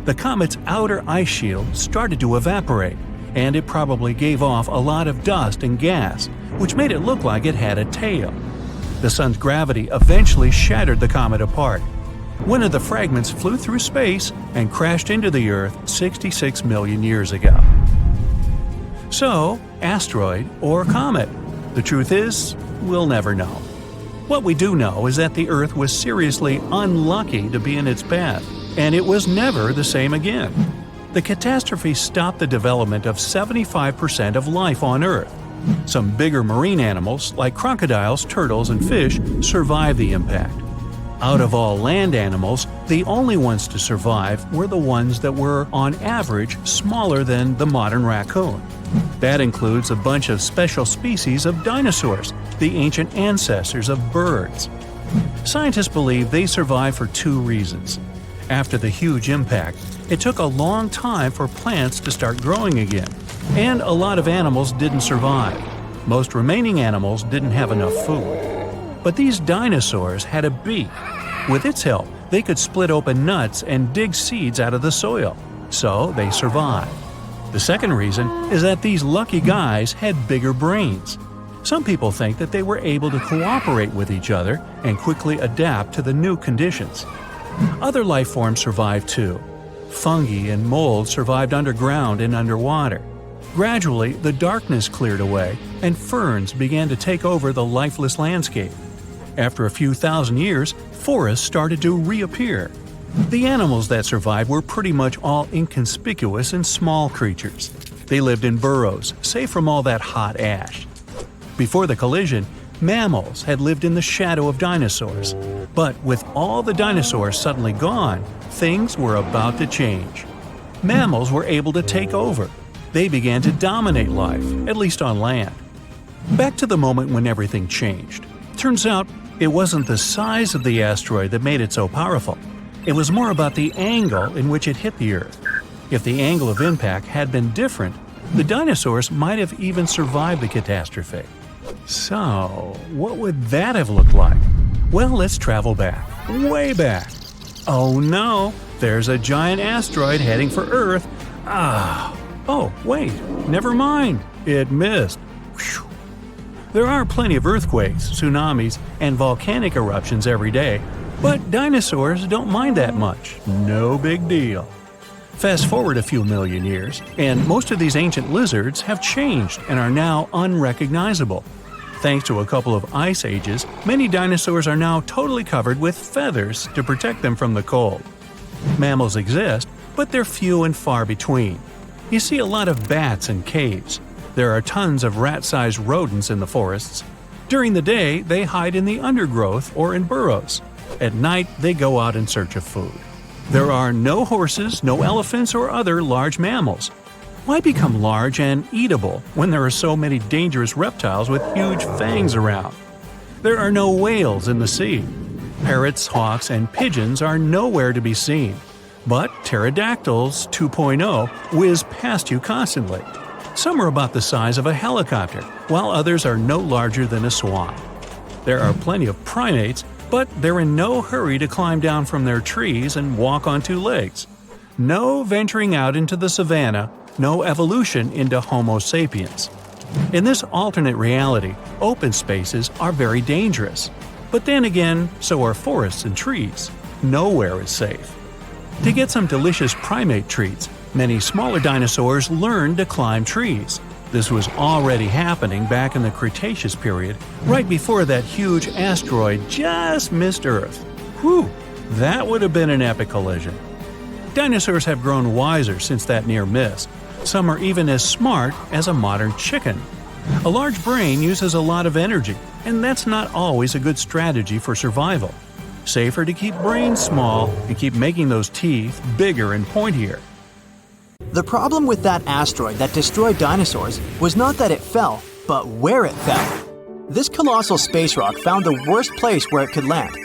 Speaker 1: The comet's outer ice shield started to evaporate, and it probably gave off a lot of dust and gas, which made it look like it had a tail. The Sun's gravity eventually shattered the comet apart. One of the fragments flew through space and crashed into the Earth 66 million years ago. So, asteroid or comet? The truth is, we'll never know. What we do know is that the Earth was seriously unlucky to be in its path, and it was never the same again. The catastrophe stopped the development of 75% of life on Earth. Some bigger marine animals, like crocodiles, turtles, and fish, survived the impact. Out of all land animals, the only ones to survive were the ones that were, on average, smaller than the modern raccoon. That includes a bunch of special species of dinosaurs, the ancient ancestors of birds. Scientists believe they survived for two reasons. After the huge impact, it took a long time for plants to start growing again, and a lot of animals didn't survive. Most remaining animals didn't have enough food. But these dinosaurs had a beak. With its help, they could split open nuts and dig seeds out of the soil, so they survived. The second reason is that these lucky guys had bigger brains. Some people think that they were able to cooperate with each other and quickly adapt to the new conditions. Other life forms survived too. Fungi and mold survived underground and underwater. Gradually, the darkness cleared away, and ferns began to take over the lifeless landscape. After a few thousand years, forests started to reappear. The animals that survived were pretty much all inconspicuous and small creatures. They lived in burrows, safe from all that hot ash. Before the collision, mammals had lived in the shadow of dinosaurs. But with all the dinosaurs suddenly gone, things were about to change. Mammals were able to take over. They began to dominate life, at least on land. Back to the moment when everything changed. Turns out, it wasn't the size of the asteroid that made it so powerful. It was more about the angle in which it hit the Earth. If the angle of impact had been different, the dinosaurs might have even survived the catastrophe. So, what would that have looked like? Well, let's travel back, way back. Oh no, there's a giant asteroid heading for Earth. Oh, wait, never mind, it missed. Whew. There are plenty of earthquakes, tsunamis, and volcanic eruptions every day, but dinosaurs don't mind that much. No big deal. Fast forward a few million years, and most of these ancient lizards have changed and are now unrecognizable. Thanks to a couple of ice ages, many dinosaurs are now totally covered with feathers to protect them from the cold. Mammals exist, but they're few and far between. You see a lot of bats in caves. There are tons of rat-sized rodents in the forests. During the day, they hide in the undergrowth or in burrows. At night, they go out in search of food. There are no horses, no elephants, or other large mammals. Why become large and eatable when there are so many dangerous reptiles with huge fangs around? There are no whales in the sea. Parrots, hawks, and pigeons are nowhere to be seen. But pterodactyls 2.0 whiz past you constantly. Some are about the size of a helicopter, while others are no larger than a swan. There are plenty of primates, but they're in no hurry to climb down from their trees and walk on two legs. No venturing out into the savannah, no evolution into Homo sapiens. In this alternate reality, open spaces are very dangerous. But then again, so are forests and trees. Nowhere is safe. To get some delicious primate treats, many smaller dinosaurs learned to climb trees. This was already happening back in the Cretaceous period, right before that huge asteroid just missed Earth. Whew, that would have been an epic collision. Dinosaurs have grown wiser since that near miss. Some are even as smart as a modern chicken. A large brain uses a lot of energy, and that's not always a good strategy for survival. Safer to keep brains small and keep making those teeth bigger and pointier.
Speaker 2: The problem with that asteroid that destroyed dinosaurs was not that it fell, but where it fell. This colossal space rock found the worst place where it could land.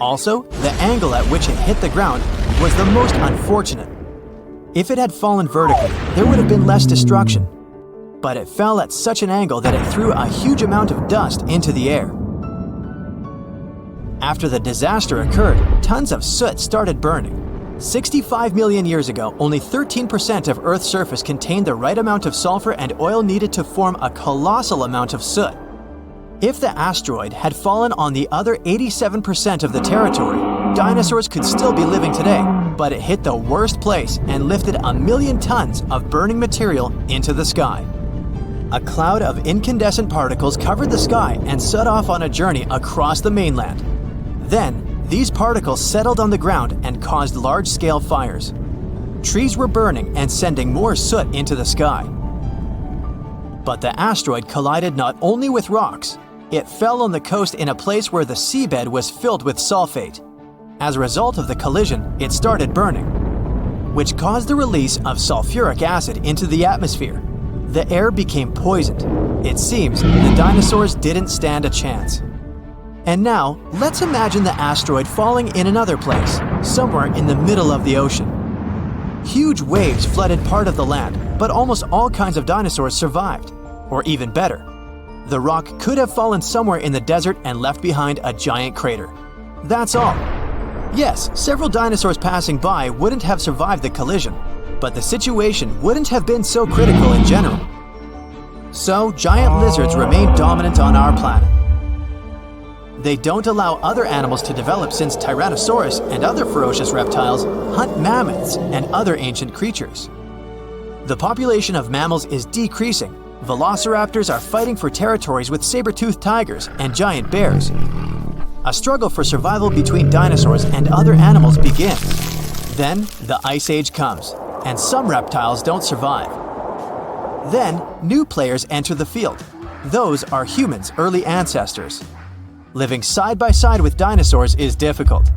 Speaker 2: Also, the angle at which it hit the ground was the most unfortunate. If it had fallen vertically, there would have been less destruction. But it fell at such an angle that it threw a huge amount of dust into the air. After the disaster occurred, tons of soot started burning. 65 million years ago, only 13% of Earth's surface contained the right amount of sulfur and oil needed to form a colossal amount of soot. If the asteroid had fallen on the other 87% of the territory, dinosaurs could still be living today, but it hit the worst place and lifted 1 million tons of burning material into the sky. A cloud of incandescent particles covered the sky and set off on a journey across the mainland. Then, these particles settled on the ground and caused large-scale fires. Trees were burning and sending more soot into the sky. But the asteroid collided not only with rocks, it fell on the coast in a place where the seabed was filled with sulfate. As a result of the collision, it started burning, which caused the release of sulfuric acid into the atmosphere. The air became poisoned. It seems the dinosaurs didn't stand a chance. And now, let's imagine the asteroid falling in another place, somewhere in the middle of the ocean. Huge waves flooded part of the land, but almost all kinds of dinosaurs survived. Or even better, the rock could have fallen somewhere in the desert and left behind a giant crater. That's all. Yes, several dinosaurs passing by wouldn't have survived the collision, but the situation wouldn't have been so critical in general. So, giant lizards remain dominant on our planet. They don't allow other animals to develop since Tyrannosaurus and other ferocious reptiles hunt mammoths and other ancient creatures. The population of mammals is decreasing. Velociraptors are fighting for territories with saber-toothed tigers and giant bears. A struggle for survival between dinosaurs and other animals begins. Then, the Ice Age comes, and some reptiles don't survive. Then, new players enter the field. Those are humans' early ancestors. Living side by side with dinosaurs is difficult.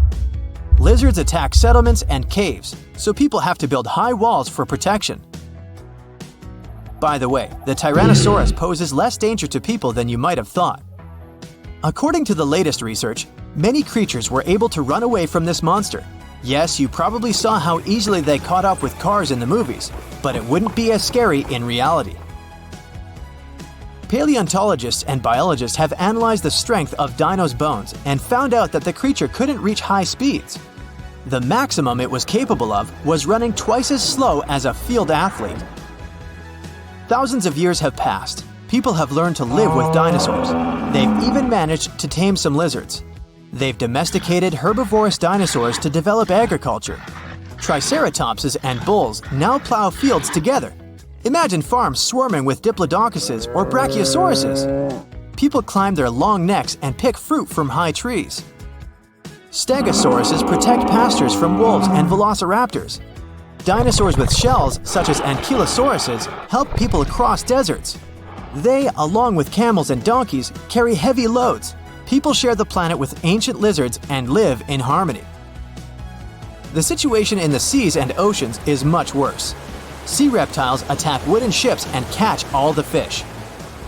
Speaker 2: Lizards attack settlements and caves, so people have to build high walls for protection. By the way, the Tyrannosaurus poses less danger to people than you might have thought. According to the latest research, many creatures were able to run away from this monster. Yes, you probably saw how easily they caught up with cars in the movies, but it wouldn't be as scary in reality. Paleontologists and biologists have analyzed the strength of Dino's bones and found out that the creature couldn't reach high speeds. The maximum it was capable of was running twice as slow as a field athlete. Thousands of years have passed. People have learned to live with dinosaurs. They've even managed to tame some lizards. They've domesticated herbivorous dinosaurs to develop agriculture. Triceratopses and bulls now plow fields together. Imagine farms swarming with diplodocus or brachiosauruses. People climb their long necks and pick fruit from high trees. Stegosauruses protect pastures from wolves and velociraptors. Dinosaurs with shells, such as ankylosauruses, help people across deserts. They, along with camels and donkeys, carry heavy loads. People share the planet with ancient lizards and live in harmony. The situation in the seas and oceans is much worse. Sea reptiles attack wooden ships and catch all the fish.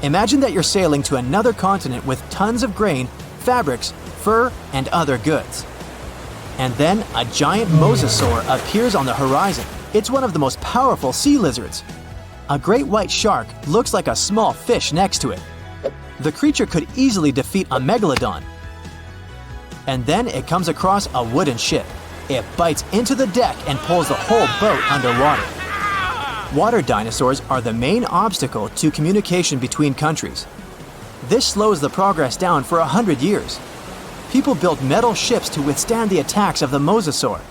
Speaker 2: Imagine that you're sailing to another continent with tons of grain, fabrics, fur, and other goods. And then a giant mosasaur appears on the horizon. It's one of the most powerful sea lizards. A great white shark looks like a small fish next to it. The creature could easily defeat a megalodon. And then it comes across a wooden ship. It bites into the deck and pulls the whole boat underwater. Water dinosaurs are the main obstacle to communication between countries. This slows the progress down for 100 years. People built metal ships to withstand the attacks of the mosasaur.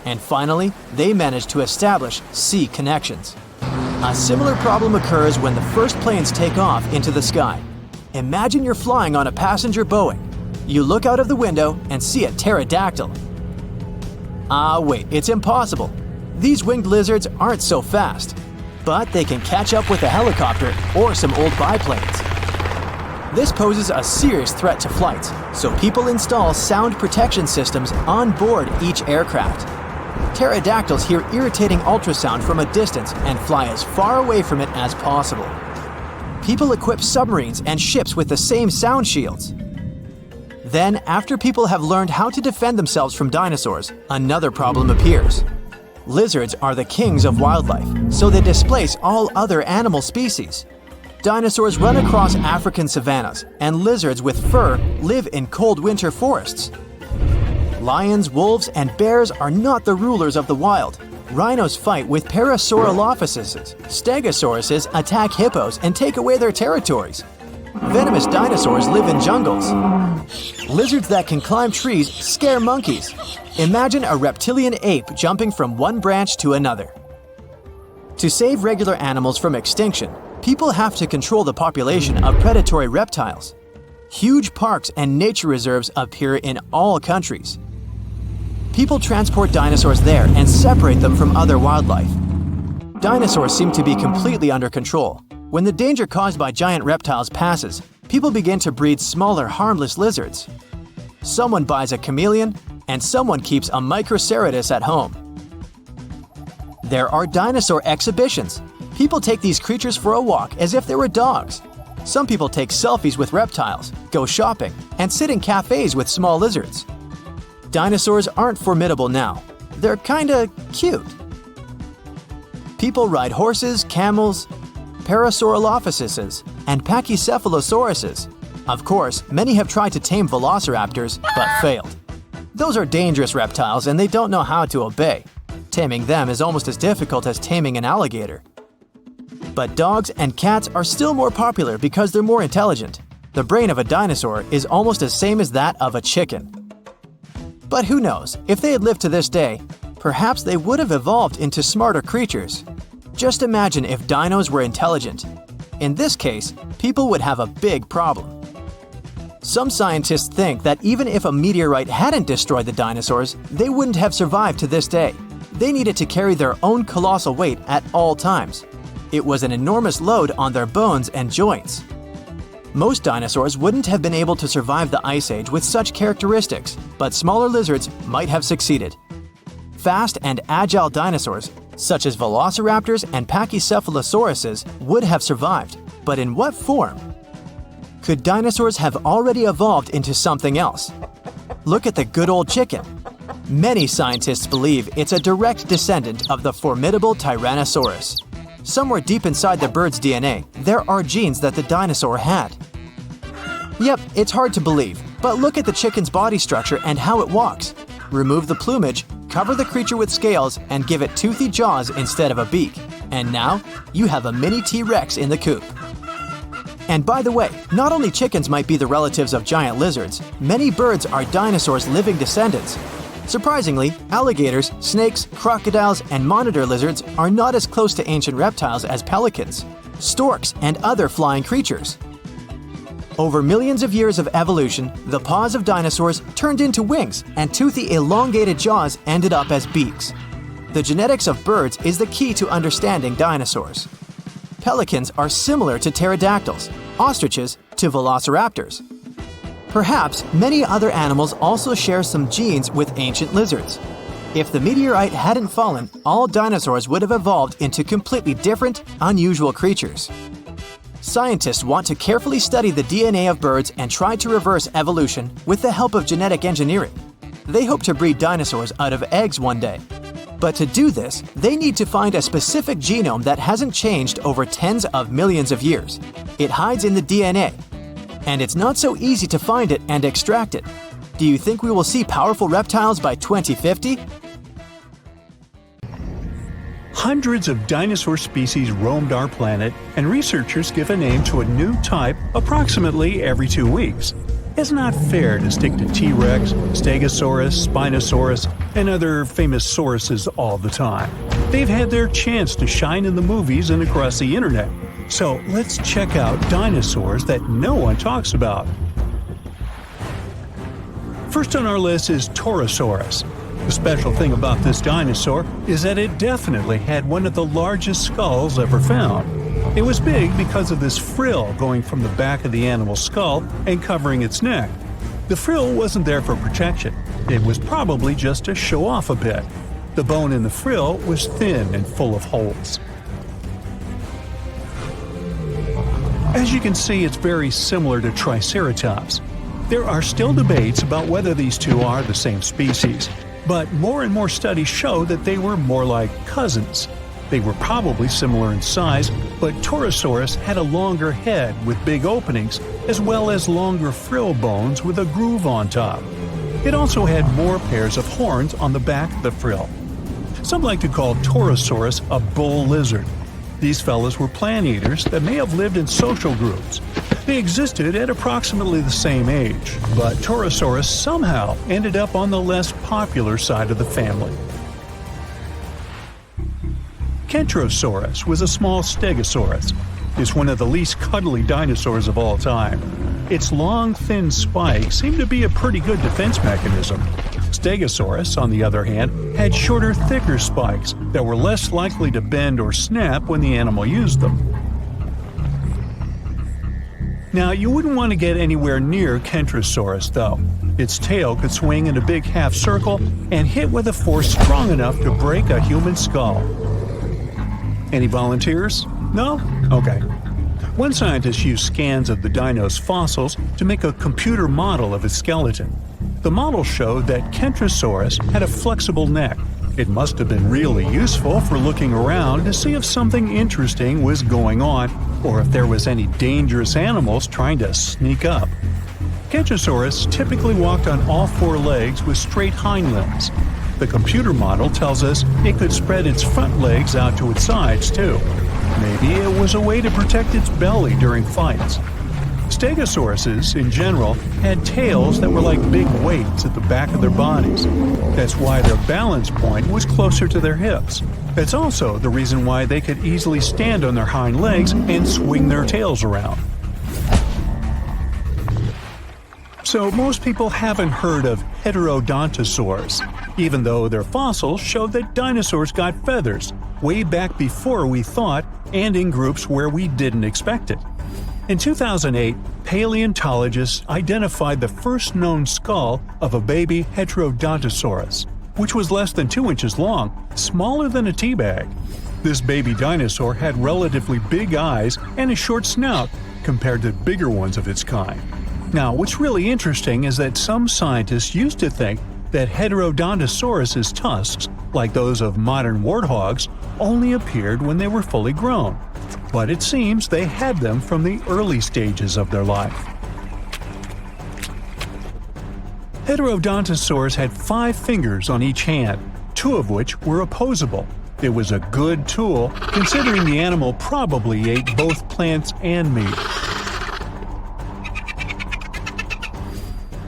Speaker 2: And finally, they managed to establish sea connections. A similar problem occurs when the first planes take off into the sky. Imagine you're flying on a passenger Boeing. You look out of the window and see a pterodactyl. Wait, it's impossible. These winged lizards aren't so fast, but they can catch up with a helicopter or some old biplanes. This poses a serious threat to flights, so people install sound protection systems on board each aircraft. Pterodactyls hear irritating ultrasound from a distance and fly as far away from it as possible. People equip submarines and ships with the same sound shields. Then, after people have learned how to defend themselves from dinosaurs, another problem appears. Lizards are the kings of wildlife, so they displace all other animal species. Dinosaurs run across African savannas, and lizards with fur live in cold winter forests. Lions, wolves, and bears are not the rulers of the wild. Rhinos fight with Parasaurolophuses. Stegosauruses attack hippos and take away their territories. Venomous dinosaurs live in jungles. Lizards that can climb trees scare monkeys. Imagine a reptilian ape jumping from one branch to another. To save regular animals from extinction, people have to control the population of predatory reptiles. Huge parks and nature reserves appear in all countries. People transport dinosaurs there and separate them from other wildlife. Dinosaurs seem to be completely under control. When the danger caused by giant reptiles passes, people begin to breed smaller, harmless lizards. Someone buys a chameleon, and someone keeps a Microceratus at home. There are dinosaur exhibitions. People take these creatures for a walk as if they were dogs. Some people take selfies with reptiles, go shopping, and sit in cafes with small lizards. Dinosaurs aren't formidable now. They're kinda cute. People ride horses, camels, Parasaurolophuses, and Pachycephalosauruses. Of course, many have tried to tame velociraptors, but failed. Those are dangerous reptiles and they don't know how to obey. Taming them is almost as difficult as taming an alligator. But dogs and cats are still more popular because they're more intelligent. The brain of a dinosaur is almost the same as that of a chicken. But who knows, if they had lived to this day, perhaps they would have evolved into smarter creatures. Just imagine if dinos were intelligent. In this case, people would have a big problem. Some scientists think that even if a meteorite hadn't destroyed the dinosaurs, they wouldn't have survived to this day. They needed to carry their own colossal weight at all times. It was an enormous load on their bones and joints. Most dinosaurs wouldn't have been able to survive the Ice Age with such characteristics, but smaller lizards might have succeeded. Fast and agile dinosaurs, such as velociraptors and Pachycephalosauruses, would have survived, but in what form? Could dinosaurs have already evolved into something else? Look at the good old chicken. Many scientists believe it's a direct descendant of the formidable Tyrannosaurus. Somewhere deep inside the bird's DNA, there are genes that the dinosaur had. Yep, it's hard to believe, but look at the chicken's body structure and how it walks. Remove the plumage, cover the creature with scales, and give it toothy jaws instead of a beak. And now, you have a mini T-Rex in the coop. And by the way, not only chickens might be the relatives of giant lizards, many birds are dinosaurs' living descendants. Surprisingly, alligators, snakes, crocodiles, and monitor lizards are not as close to ancient reptiles as pelicans, storks, and other flying creatures. Over millions of years of evolution, the paws of dinosaurs turned into wings, and toothy elongated jaws ended up as beaks. The genetics of birds is the key to understanding dinosaurs. Pelicans are similar to pterodactyls, ostriches to velociraptors. Perhaps many other animals also share some genes with ancient lizards. If the meteorite hadn't fallen, all dinosaurs would have evolved into completely different, unusual creatures. Scientists want to carefully study the DNA of birds and try to reverse evolution with the help of genetic engineering. They hope to breed dinosaurs out of eggs one day. But to do this, they need to find a specific genome that hasn't changed over tens of millions of years. It hides in the DNA. And it's not so easy to find it and extract it. Do you think we will see powerful reptiles by 2050?
Speaker 1: Hundreds of dinosaur species roamed our planet, and researchers give a name to a new type approximately every 2 weeks. It's not fair to stick to T-Rex, Stegosaurus, Spinosaurus, and other famous sauruses all the time. They've had their chance to shine in the movies and across the internet. So let's check out dinosaurs that no one talks about. First on our list is Torosaurus. The special thing about this dinosaur is that it definitely had one of the largest skulls ever found. It was big because of this frill going from the back of the animal's skull and covering its neck. The frill wasn't there for protection. It was probably just to show off a bit. The bone in the frill was thin and full of holes. As you can see, it's very similar to Triceratops. There are still debates about whether these two are the same species. But more and more studies show that they were more like cousins. They were probably similar in size, but Torosaurus had a longer head with big openings, as well as longer frill bones with a groove on top. It also had more pairs of horns on the back of the frill. Some like to call Torosaurus a bull lizard. These fellows were plant eaters that may have lived in social groups. They existed at approximately the same age, but Torosaurus somehow ended up on the less popular side of the family. Kentrosaurus was a small stegosaurus. It's one of the least cuddly dinosaurs of all time. Its long, thin spikes seem to be a pretty good defense mechanism. Stegosaurus, on the other hand, had shorter, thicker spikes that were less likely to bend or snap when the animal used them. Now, you wouldn't want to get anywhere near Kentrosaurus, though. Its tail could swing in a big half circle and hit with a force strong enough to break a human skull. Any volunteers? No? Okay. One scientist used scans of the dino's fossils to make a computer model of its skeleton. The model showed that Kentrosaurus had a flexible neck. It must have been really useful for looking around to see if something interesting was going on or if there was any dangerous animals trying to sneak up. Kentrosaurus typically walked on all four legs with straight hind limbs. The computer model tells us it could spread its front legs out to its sides, too. Maybe it was a way to protect its belly during fights. Stegosauruses, in general, had tails that were like big weights at the back of their bodies. That's why their balance point was closer to their hips. That's also the reason why they could easily stand on their hind legs and swing their tails around. So most people haven't heard of heterodontosaurs, even though their fossils show that dinosaurs got feathers way back before we thought and in groups where we didn't expect it. In 2008, paleontologists identified the first known skull of a baby heterodontosaurus, which was less than 2 inches long, smaller than a tea bag. This baby dinosaur had relatively big eyes and a short snout compared to bigger ones of its kind. Now, what's really interesting is that some scientists used to think that Heterodontosaurus's tusks, like those of modern warthogs, only appeared when they were fully grown. But it seems they had them from the early stages of their life. Heterodontosaurs had 5 fingers on each hand, 2 of which were opposable. It was a good tool, considering the animal probably ate both plants and meat.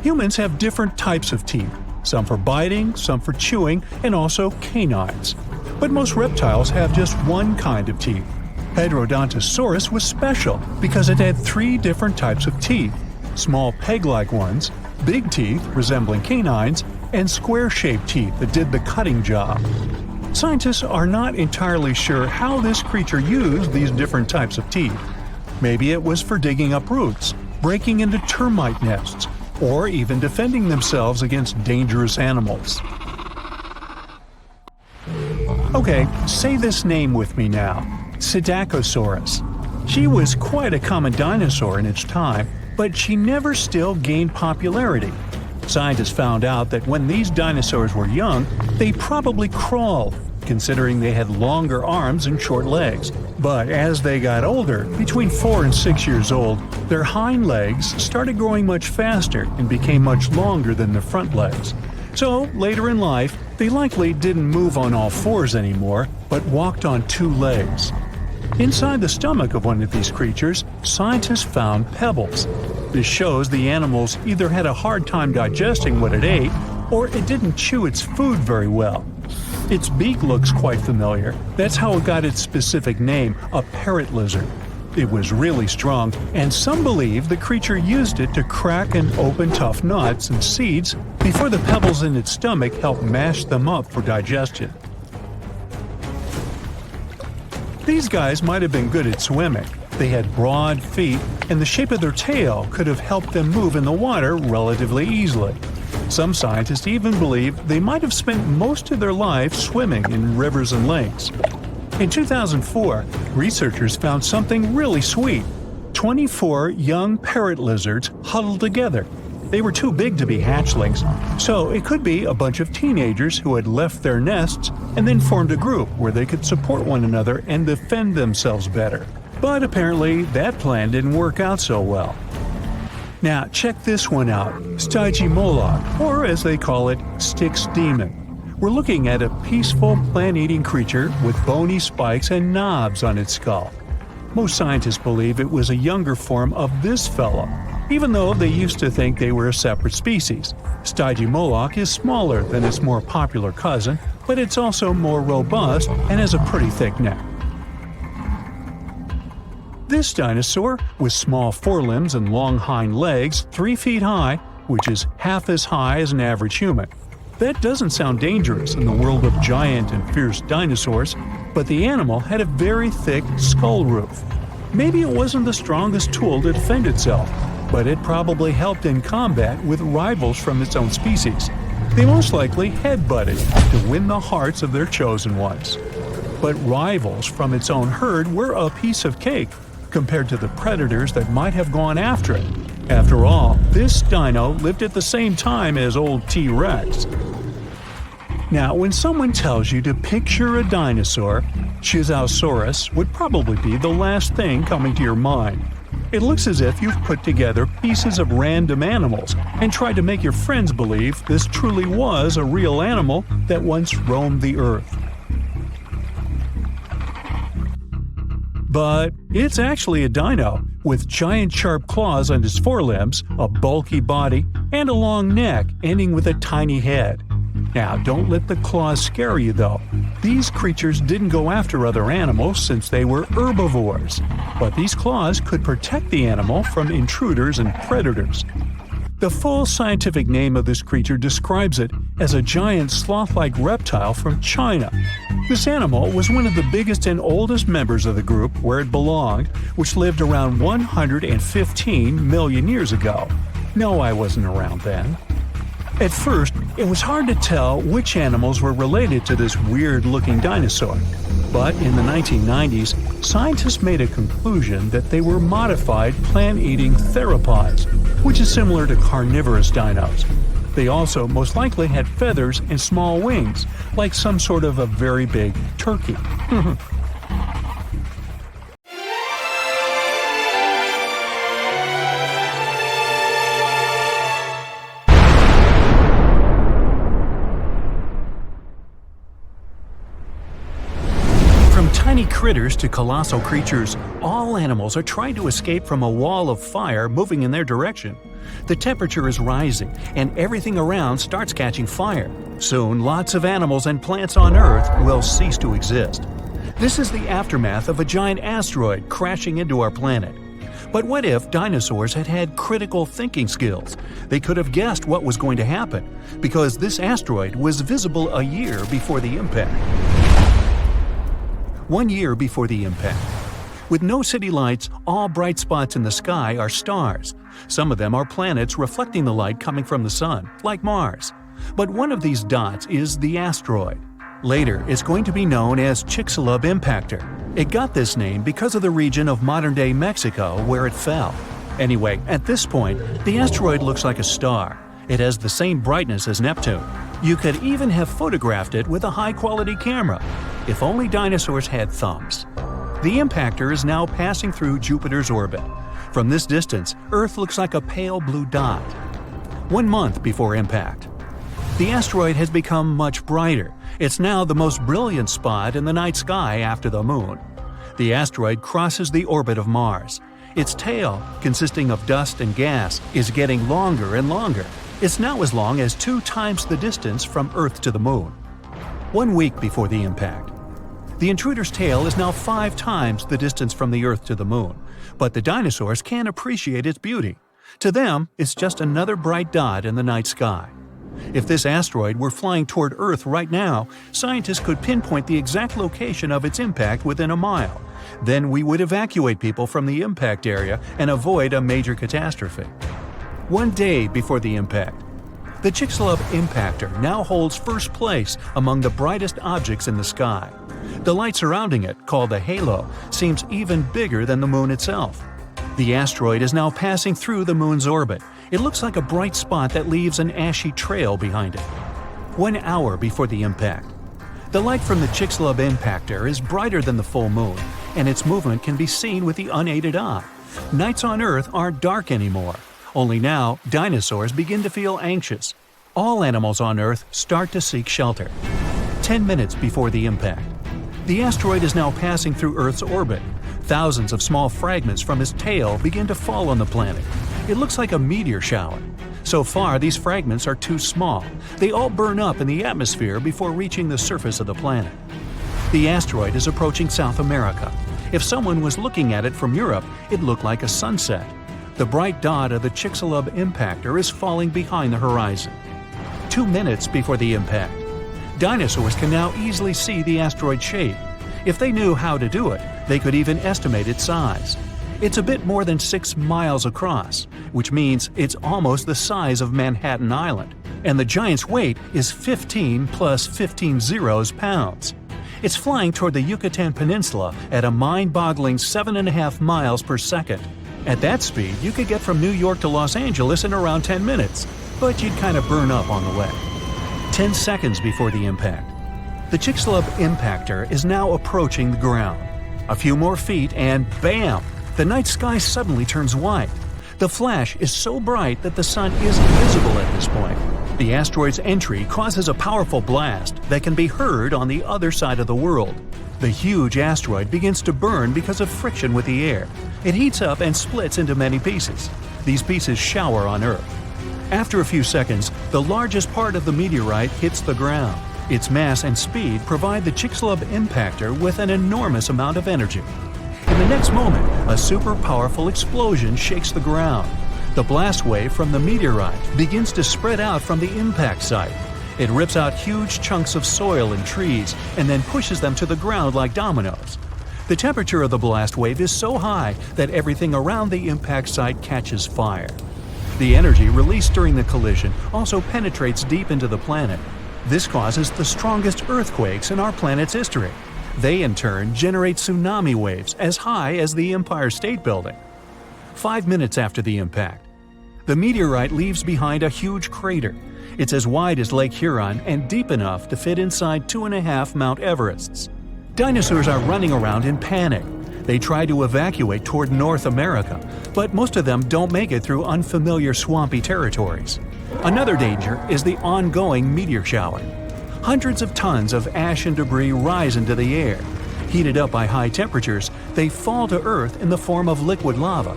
Speaker 1: Humans have different types of teeth, some for biting, some for chewing, and also canines. But most reptiles have just one kind of teeth. Heterodontosaurus was special because it had 3 different types of teeth: small peg-like ones, big teeth resembling canines, and square-shaped teeth that did the cutting job. Scientists are not entirely sure how this creature used these different types of teeth. Maybe it was for digging up roots, breaking into termite nests, or even defending themselves against dangerous animals. Okay, say this name with me now: Psittacosaurus. She was quite a common dinosaur in its time, but she never still gained popularity. Scientists found out that when these dinosaurs were young, they probably crawled, considering they had longer arms and short legs. But as they got older, between 4 and 6 years old, their hind legs started growing much faster and became much longer than their front legs. So, later in life, they likely didn't move on all 4s anymore, but walked on 2 legs. Inside the stomach of one of these creatures, scientists found pebbles. This shows the animals either had a hard time digesting what it ate, or it didn't chew its food very well. Its beak looks quite familiar. That's how it got its specific name, a parrot lizard. It was really strong, and some believe the creature used it to crack and open tough nuts and seeds before the pebbles in its stomach helped mash them up for digestion. These guys might have been good at swimming. They had broad feet, and the shape of their tail could have helped them move in the water relatively easily. Some scientists even believe they might have spent most of their lives swimming in rivers and lakes. In 2004, researchers found something really sweet: 24 young parrot lizards huddled together. They were too big to be hatchlings, so it could be a bunch of teenagers who had left their nests and then formed a group where they could support one another and defend themselves better. But apparently, that plan didn't work out so well. Now, check this one out, Stygimoloch, or as they call it, Styx demon. We're looking at a peaceful plant-eating creature with bony spikes and knobs on its skull. Most scientists believe it was a younger form of this fellow, even though they used to think they were a separate species. Stygimoloch is smaller than its more popular cousin, but it's also more robust and has a pretty thick neck. This dinosaur, with small forelimbs and long hind legs 3 feet high, which is half as high as an average human. That doesn't sound dangerous in the world of giant and fierce dinosaurs, but the animal had a very thick skull roof. Maybe it wasn't the strongest tool to defend itself, but it probably helped in combat with rivals from its own species. They most likely headbutted to win the hearts of their chosen ones. But rivals from its own herd were a piece of cake compared to the predators that might have gone after it. After all, this dino lived at the same time as old T-Rex. Now, when someone tells you to picture a dinosaur, Chicxulub would probably be the last thing coming to your mind. It looks as if you've put together pieces of random animals and tried to make your friends believe this truly was a real animal that once roamed the earth. But it's actually a dino, with giant sharp claws on its forelimbs, a bulky body, and a long neck ending with a tiny head. Now, don't let the claws scare you though. These creatures didn't go after other animals since they were herbivores, but these claws could protect the animal from intruders and predators. The full scientific name of this creature describes it as a giant sloth-like reptile from China. This animal was one of the biggest and oldest members of the group where it belonged, which lived around 115 million years ago. No, I wasn't around then. At first, it was hard to tell which animals were related to this weird-looking dinosaur. But in the 1990s, scientists made a conclusion that they were modified plant-eating theropods, which is similar to carnivorous dinos. They also most likely had feathers and small wings, like some sort of a very big turkey. Tiny critters to colossal creatures, all animals are trying to escape from a wall of fire moving in their direction. The temperature is rising, and everything around starts catching fire. Soon, lots of animals and plants on Earth will cease to exist. This is the aftermath of a giant asteroid crashing into our planet. But what if dinosaurs had had critical thinking skills? They could have guessed what was going to happen, because this asteroid was visible a year before the impact. 1 year before the impact. With no city lights, all bright spots in the sky are stars. Some of them are planets reflecting the light coming from the sun, like Mars. But one of these dots is the asteroid. Later, it's going to be known as Chicxulub impactor. It got this name because of the region of modern-day Mexico where it fell. Anyway, at this point, the asteroid looks like a star. It has the same brightness as Neptune. You could even have photographed it with a high-quality camera. If only dinosaurs had thumbs. The impactor is now passing through Jupiter's orbit. From this distance, Earth looks like a pale blue dot. 1 month before impact. The asteroid has become much brighter. It's now the most brilliant spot in the night sky after the Moon. The asteroid crosses the orbit of Mars. Its tail, consisting of dust and gas, is getting longer and longer. It's now as long as 2 times the distance from Earth to the Moon. 1 week before the impact. The intruder's tail is now 5 times the distance from the Earth to the Moon, but the dinosaurs can't appreciate its beauty. To them, it's just another bright dot in the night sky. If this asteroid were flying toward Earth right now, scientists could pinpoint the exact location of its impact within a mile. Then we would evacuate people from the impact area and avoid a major catastrophe. 1 day before the impact. The Chicxulub impactor now holds first place among the brightest objects in the sky. The light surrounding it, called a halo, seems even bigger than the Moon itself. The asteroid is now passing through the Moon's orbit. It looks like a bright spot that leaves an ashy trail behind it. 1 hour before the impact. The light from the Chicxulub impactor is brighter than the full moon, and its movement can be seen with the unaided eye. Nights on Earth aren't dark anymore. Only now, dinosaurs begin to feel anxious. All animals on Earth start to seek shelter. 10 minutes before the impact. The asteroid is now passing through Earth's orbit. Thousands of small fragments from its tail begin to fall on the planet. It looks like a meteor shower. So far, these fragments are too small. They all burn up in the atmosphere before reaching the surface of the planet. The asteroid is approaching South America. If someone was looking at it from Europe, it looked like a sunset. The bright dot of the Chicxulub impactor is falling behind the horizon. 2 minutes before the impact. Dinosaurs can now easily see the asteroid's shape. If they knew how to do it, they could even estimate its size. It's a bit more than 6 miles across, which means it's almost the size of Manhattan Island, and the giant's weight is 15 plus 15 zeros pounds. It's flying toward the Yucatan Peninsula at a mind-boggling 7.5 miles per second. At that speed, you could get from New York to Los Angeles in around 10 minutes, but you'd kind of burn up on the way. 10 seconds before the impact. The Chicxulub impactor is now approaching the ground. A few more feet and bam! The night sky suddenly turns white. The flash is so bright that the sun isn't visible at this point. The asteroid's entry causes a powerful blast that can be heard on the other side of the world. The huge asteroid begins to burn because of friction with the air. It heats up and splits into many pieces. These pieces shower on Earth. After a few seconds, the largest part of the meteorite hits the ground. Its mass and speed provide the Chicxulub impactor with an enormous amount of energy. In the next moment, a super powerful explosion shakes the ground. The blast wave from the meteorite begins to spread out from the impact site. It rips out huge chunks of soil and trees and then pushes them to the ground like dominoes. The temperature of the blast wave is so high that everything around the impact site catches fire. The energy released during the collision also penetrates deep into the planet. This causes the strongest earthquakes in our planet's history. They in turn generate tsunami waves as high as the Empire State Building. 5 minutes after the impact. The meteorite leaves behind a huge crater. It's as wide as Lake Huron and deep enough to fit inside 2.5 Mount Everests. Dinosaurs are running around in panic. They try to evacuate toward North America, but most of them don't make it through unfamiliar swampy territories. Another danger is the ongoing meteor shower. Hundreds of tons of ash and debris rise into the air. Heated up by high temperatures, they fall to Earth in the form of liquid lava.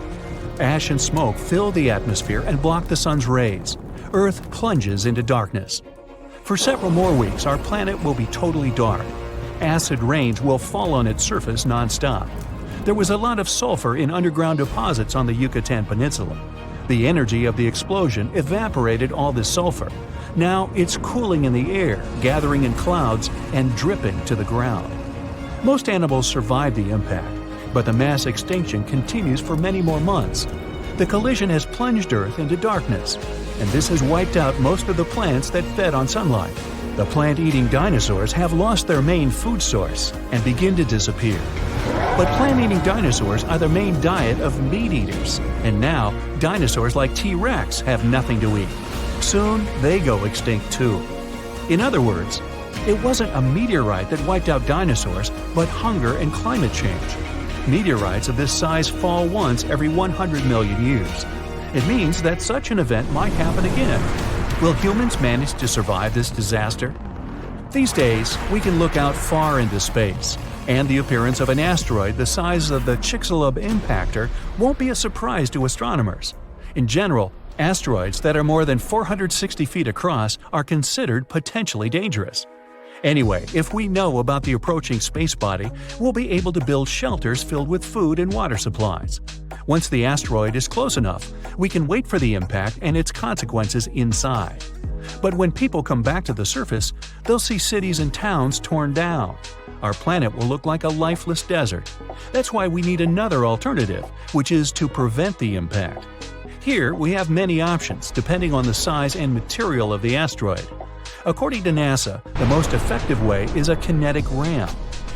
Speaker 1: Ash and smoke fill the atmosphere and block the sun's rays. Earth plunges into darkness. For several more weeks, our planet will be totally dark. Acid rains will fall on its surface non-stop. There was a lot of sulfur in underground deposits on the Yucatan Peninsula. The energy of the explosion evaporated all this sulfur. Now it's cooling in the air, gathering in clouds, and dripping to the ground. Most animals survive the impact, but the mass extinction continues for many more months. The collision has plunged Earth into darkness, and this has wiped out most of the plants that fed on sunlight. The plant-eating dinosaurs have lost their main food source and begin to disappear. But plant-eating dinosaurs are the main diet of meat-eaters, and now dinosaurs like T-Rex have nothing to eat. Soon they go extinct too. In other words, it wasn't a meteorite that wiped out dinosaurs, but hunger and climate change. Meteorites of this size fall once every 100 million years. It means that such an event might happen again. Will humans manage to survive this disaster? These days, we can look out far into space, and the appearance of an asteroid the size of the Chicxulub impactor won't be a surprise to astronomers. In general, asteroids that are more than 460 feet across are considered potentially dangerous. Anyway, if we know about the approaching space body, we'll be able to build shelters filled with food and water supplies. Once the asteroid is close enough, we can wait for the impact and its consequences inside. But when people come back to the surface, they'll see cities and towns torn down. Our planet will look like a lifeless desert. That's why we need another alternative, which is to prevent the impact. Here, we have many options depending on the size and material of the asteroid. According to NASA, the most effective way is a kinetic ramp.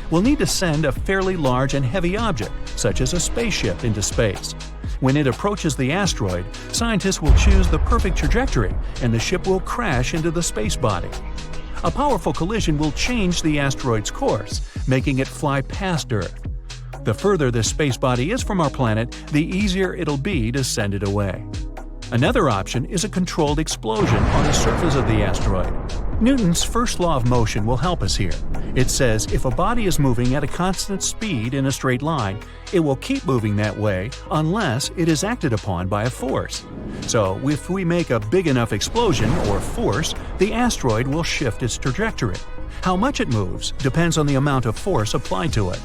Speaker 1: We'll need to send a fairly large and heavy object, such as a spaceship, into space. When it approaches the asteroid, scientists will choose the perfect trajectory and the ship will crash into the space body. A powerful collision will change the asteroid's course, making it fly past Earth. The further this space body is from our planet, the easier it'll be to send it away. Another option is a controlled explosion on the surface of the asteroid. Newton's first law of motion will help us here. It says if a body is moving at a constant speed in a straight line, it will keep moving that way unless it is acted upon by a force. So, if we make a big enough explosion or force, the asteroid will shift its trajectory. How much it moves depends on the amount of force applied to it.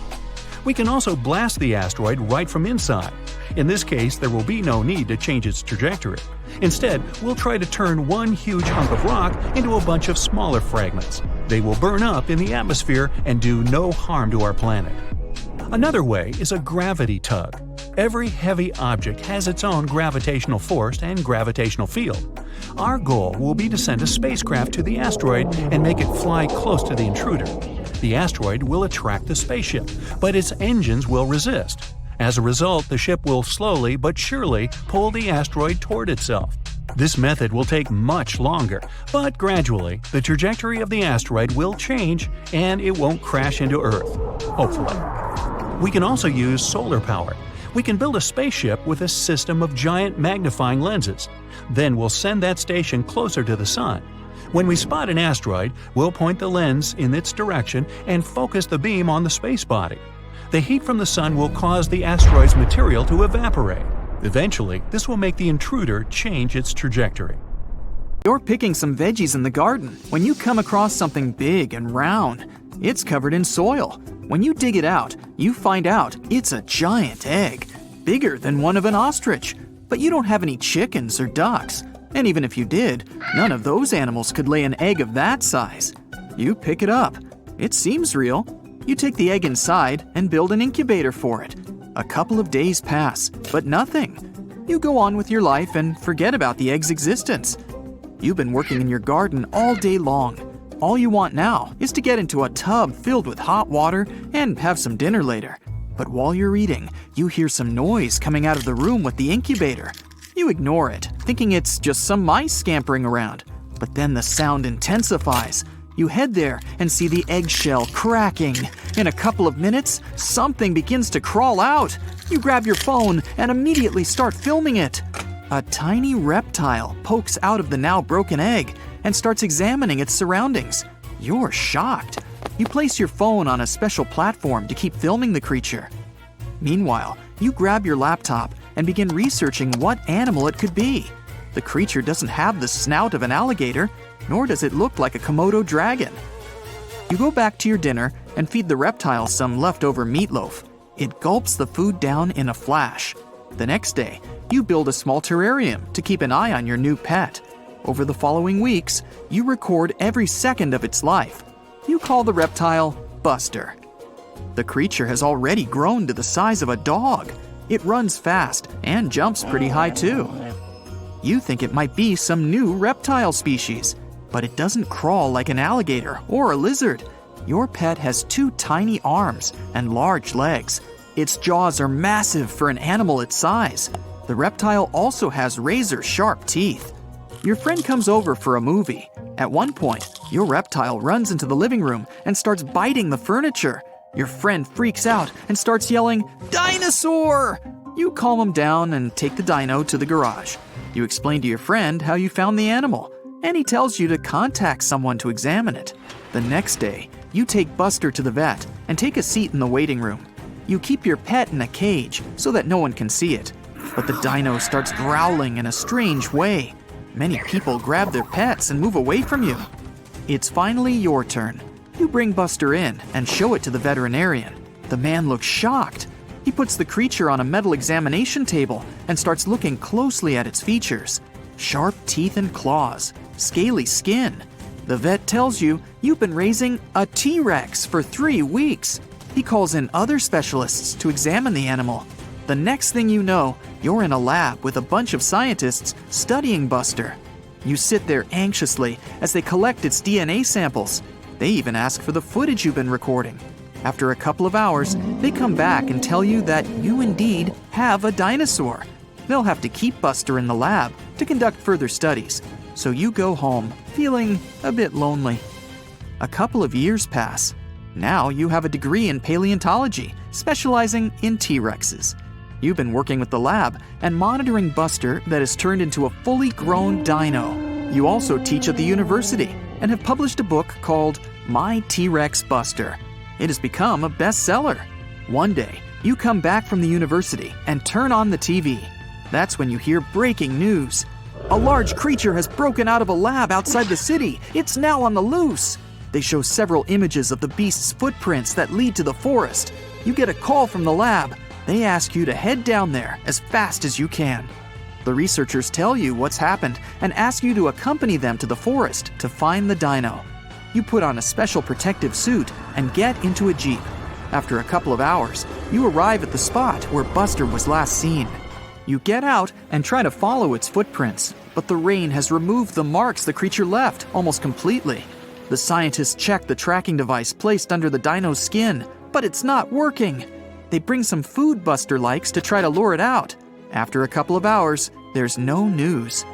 Speaker 1: We can also blast the asteroid right from inside. In this case, there will be no need to change its trajectory. Instead, we'll try to turn one huge hunk of rock into a bunch of smaller fragments. They will burn up in the atmosphere and do no harm to our planet. Another way is a gravity tug. Every heavy object has its own gravitational force and gravitational field. Our goal will be to send a spacecraft to the asteroid and make it fly close to the intruder. The asteroid will attract the spaceship, but its engines will resist. As a result, the ship will slowly but surely pull the asteroid toward itself. This method will take much longer, but gradually, the trajectory of the asteroid will change and it won't crash into Earth, hopefully. We can also use solar power. We can build a spaceship with a system of giant magnifying lenses. Then we'll send that station closer to the Sun. When we spot an asteroid, we'll point the lens in its direction and focus the beam on the space body. The heat from the Sun will cause the asteroid's material to evaporate. Eventually, this will make the intruder change its trajectory.
Speaker 3: You're picking some veggies in the garden when you come across something big and round. It's covered in soil. When you dig it out, you find out it's a giant egg, bigger than one of an ostrich. But you don't have any chickens or ducks. And even if you did, none of those animals could lay an egg of that size. You pick it up. It seems real. You take the egg inside and build an incubator for it. A couple of days pass, but nothing. You go on with your life and forget about the egg's existence. You've been working in your garden all day long. All you want now is to get into a tub filled with hot water and have some dinner later. But while you're eating, you hear some noise coming out of the room with the incubator. You ignore it, thinking it's just some mice scampering around. But then the sound intensifies. You head there and see the eggshell cracking. In a couple of minutes, something begins to crawl out. You grab your phone and immediately start filming it. A tiny reptile pokes out of the now broken egg and starts examining its surroundings. You're shocked. You place your phone on a special platform to keep filming the creature. Meanwhile, you grab your laptop and begin researching what animal it could be. The creature doesn't have the snout of an alligator, nor does it look like a Komodo dragon. You go back to your dinner and feed the reptile some leftover meatloaf. It gulps the food down in a flash. The next day, you build a small terrarium to keep an eye on your new pet. Over the following weeks, you record every second of its life. You call the reptile Buster. The creature has already grown to the size of a dog. It runs fast and jumps pretty high too. You think it might be some new reptile species, but it doesn't crawl like an alligator or a lizard. Your pet has 2 tiny arms and large legs. Its jaws are massive for an animal its size. The reptile also has razor-sharp teeth. Your friend comes over for a movie. At one point, your reptile runs into the living room and starts biting the furniture. Your friend freaks out and starts yelling, "Dinosaur!" You calm him down and take the dino to the garage. You explain to your friend how you found the animal, and he tells you to contact someone to examine it. The next day, you take Buster to the vet and take a seat in the waiting room. You keep your pet in a cage so that no one can see it. But the dino starts growling in a strange way. Many people grab their pets and move away from you. It's finally your turn. You bring Buster in and show it to the veterinarian. The man looks shocked. He puts the creature on a metal examination table and starts looking closely at its features. Sharp teeth and claws, scaly skin. The vet tells you you've been raising a T-Rex for 3 weeks. He calls in other specialists to examine the animal. The next thing you know, you're in a lab with a bunch of scientists studying Buster. You sit there anxiously as they collect its DNA samples. They even ask for the footage you've been recording. After a couple of hours, they come back and tell you that you indeed have a dinosaur. They'll have to keep Buster in the lab to conduct further studies, so you go home feeling a bit lonely. A couple of years pass. Now you have a degree in paleontology, specializing in T-Rexes. You've been working with the lab and monitoring Buster that has turned into a fully grown dino. You also teach at the university and have published a book called My T-Rex Buster. It has become a bestseller. One day, you come back from the university and turn on the TV. That's when you hear breaking news. A large creature has broken out of a lab outside the city. It's now on the loose. They show several images of the beast's footprints that lead to the forest. You get a call from the lab. They ask you to head down there as fast as you can. The researchers tell you what's happened and ask you to accompany them to the forest to find the dino. You put on a special protective suit and get into a jeep. After a couple of hours, you arrive at the spot where Buster was last seen. You get out and try to follow its footprints, but the rain has removed the marks the creature left almost completely. The scientists check the tracking device placed under the dino's skin, but it's not working. They bring some food Buster likes to try to lure it out. After a couple of hours, there's no news.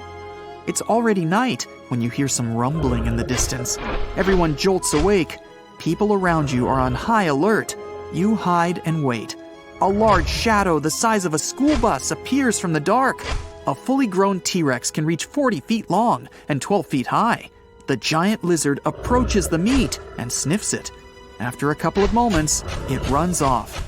Speaker 3: It's already night when you hear some rumbling in the distance. Everyone jolts awake. People around you are on high alert. You hide and wait. A large shadow the size of a school bus appears from the dark. A fully grown T-Rex can reach 40 feet long and 12 feet high. The giant lizard approaches the meat and sniffs it. After a couple of moments, it runs off.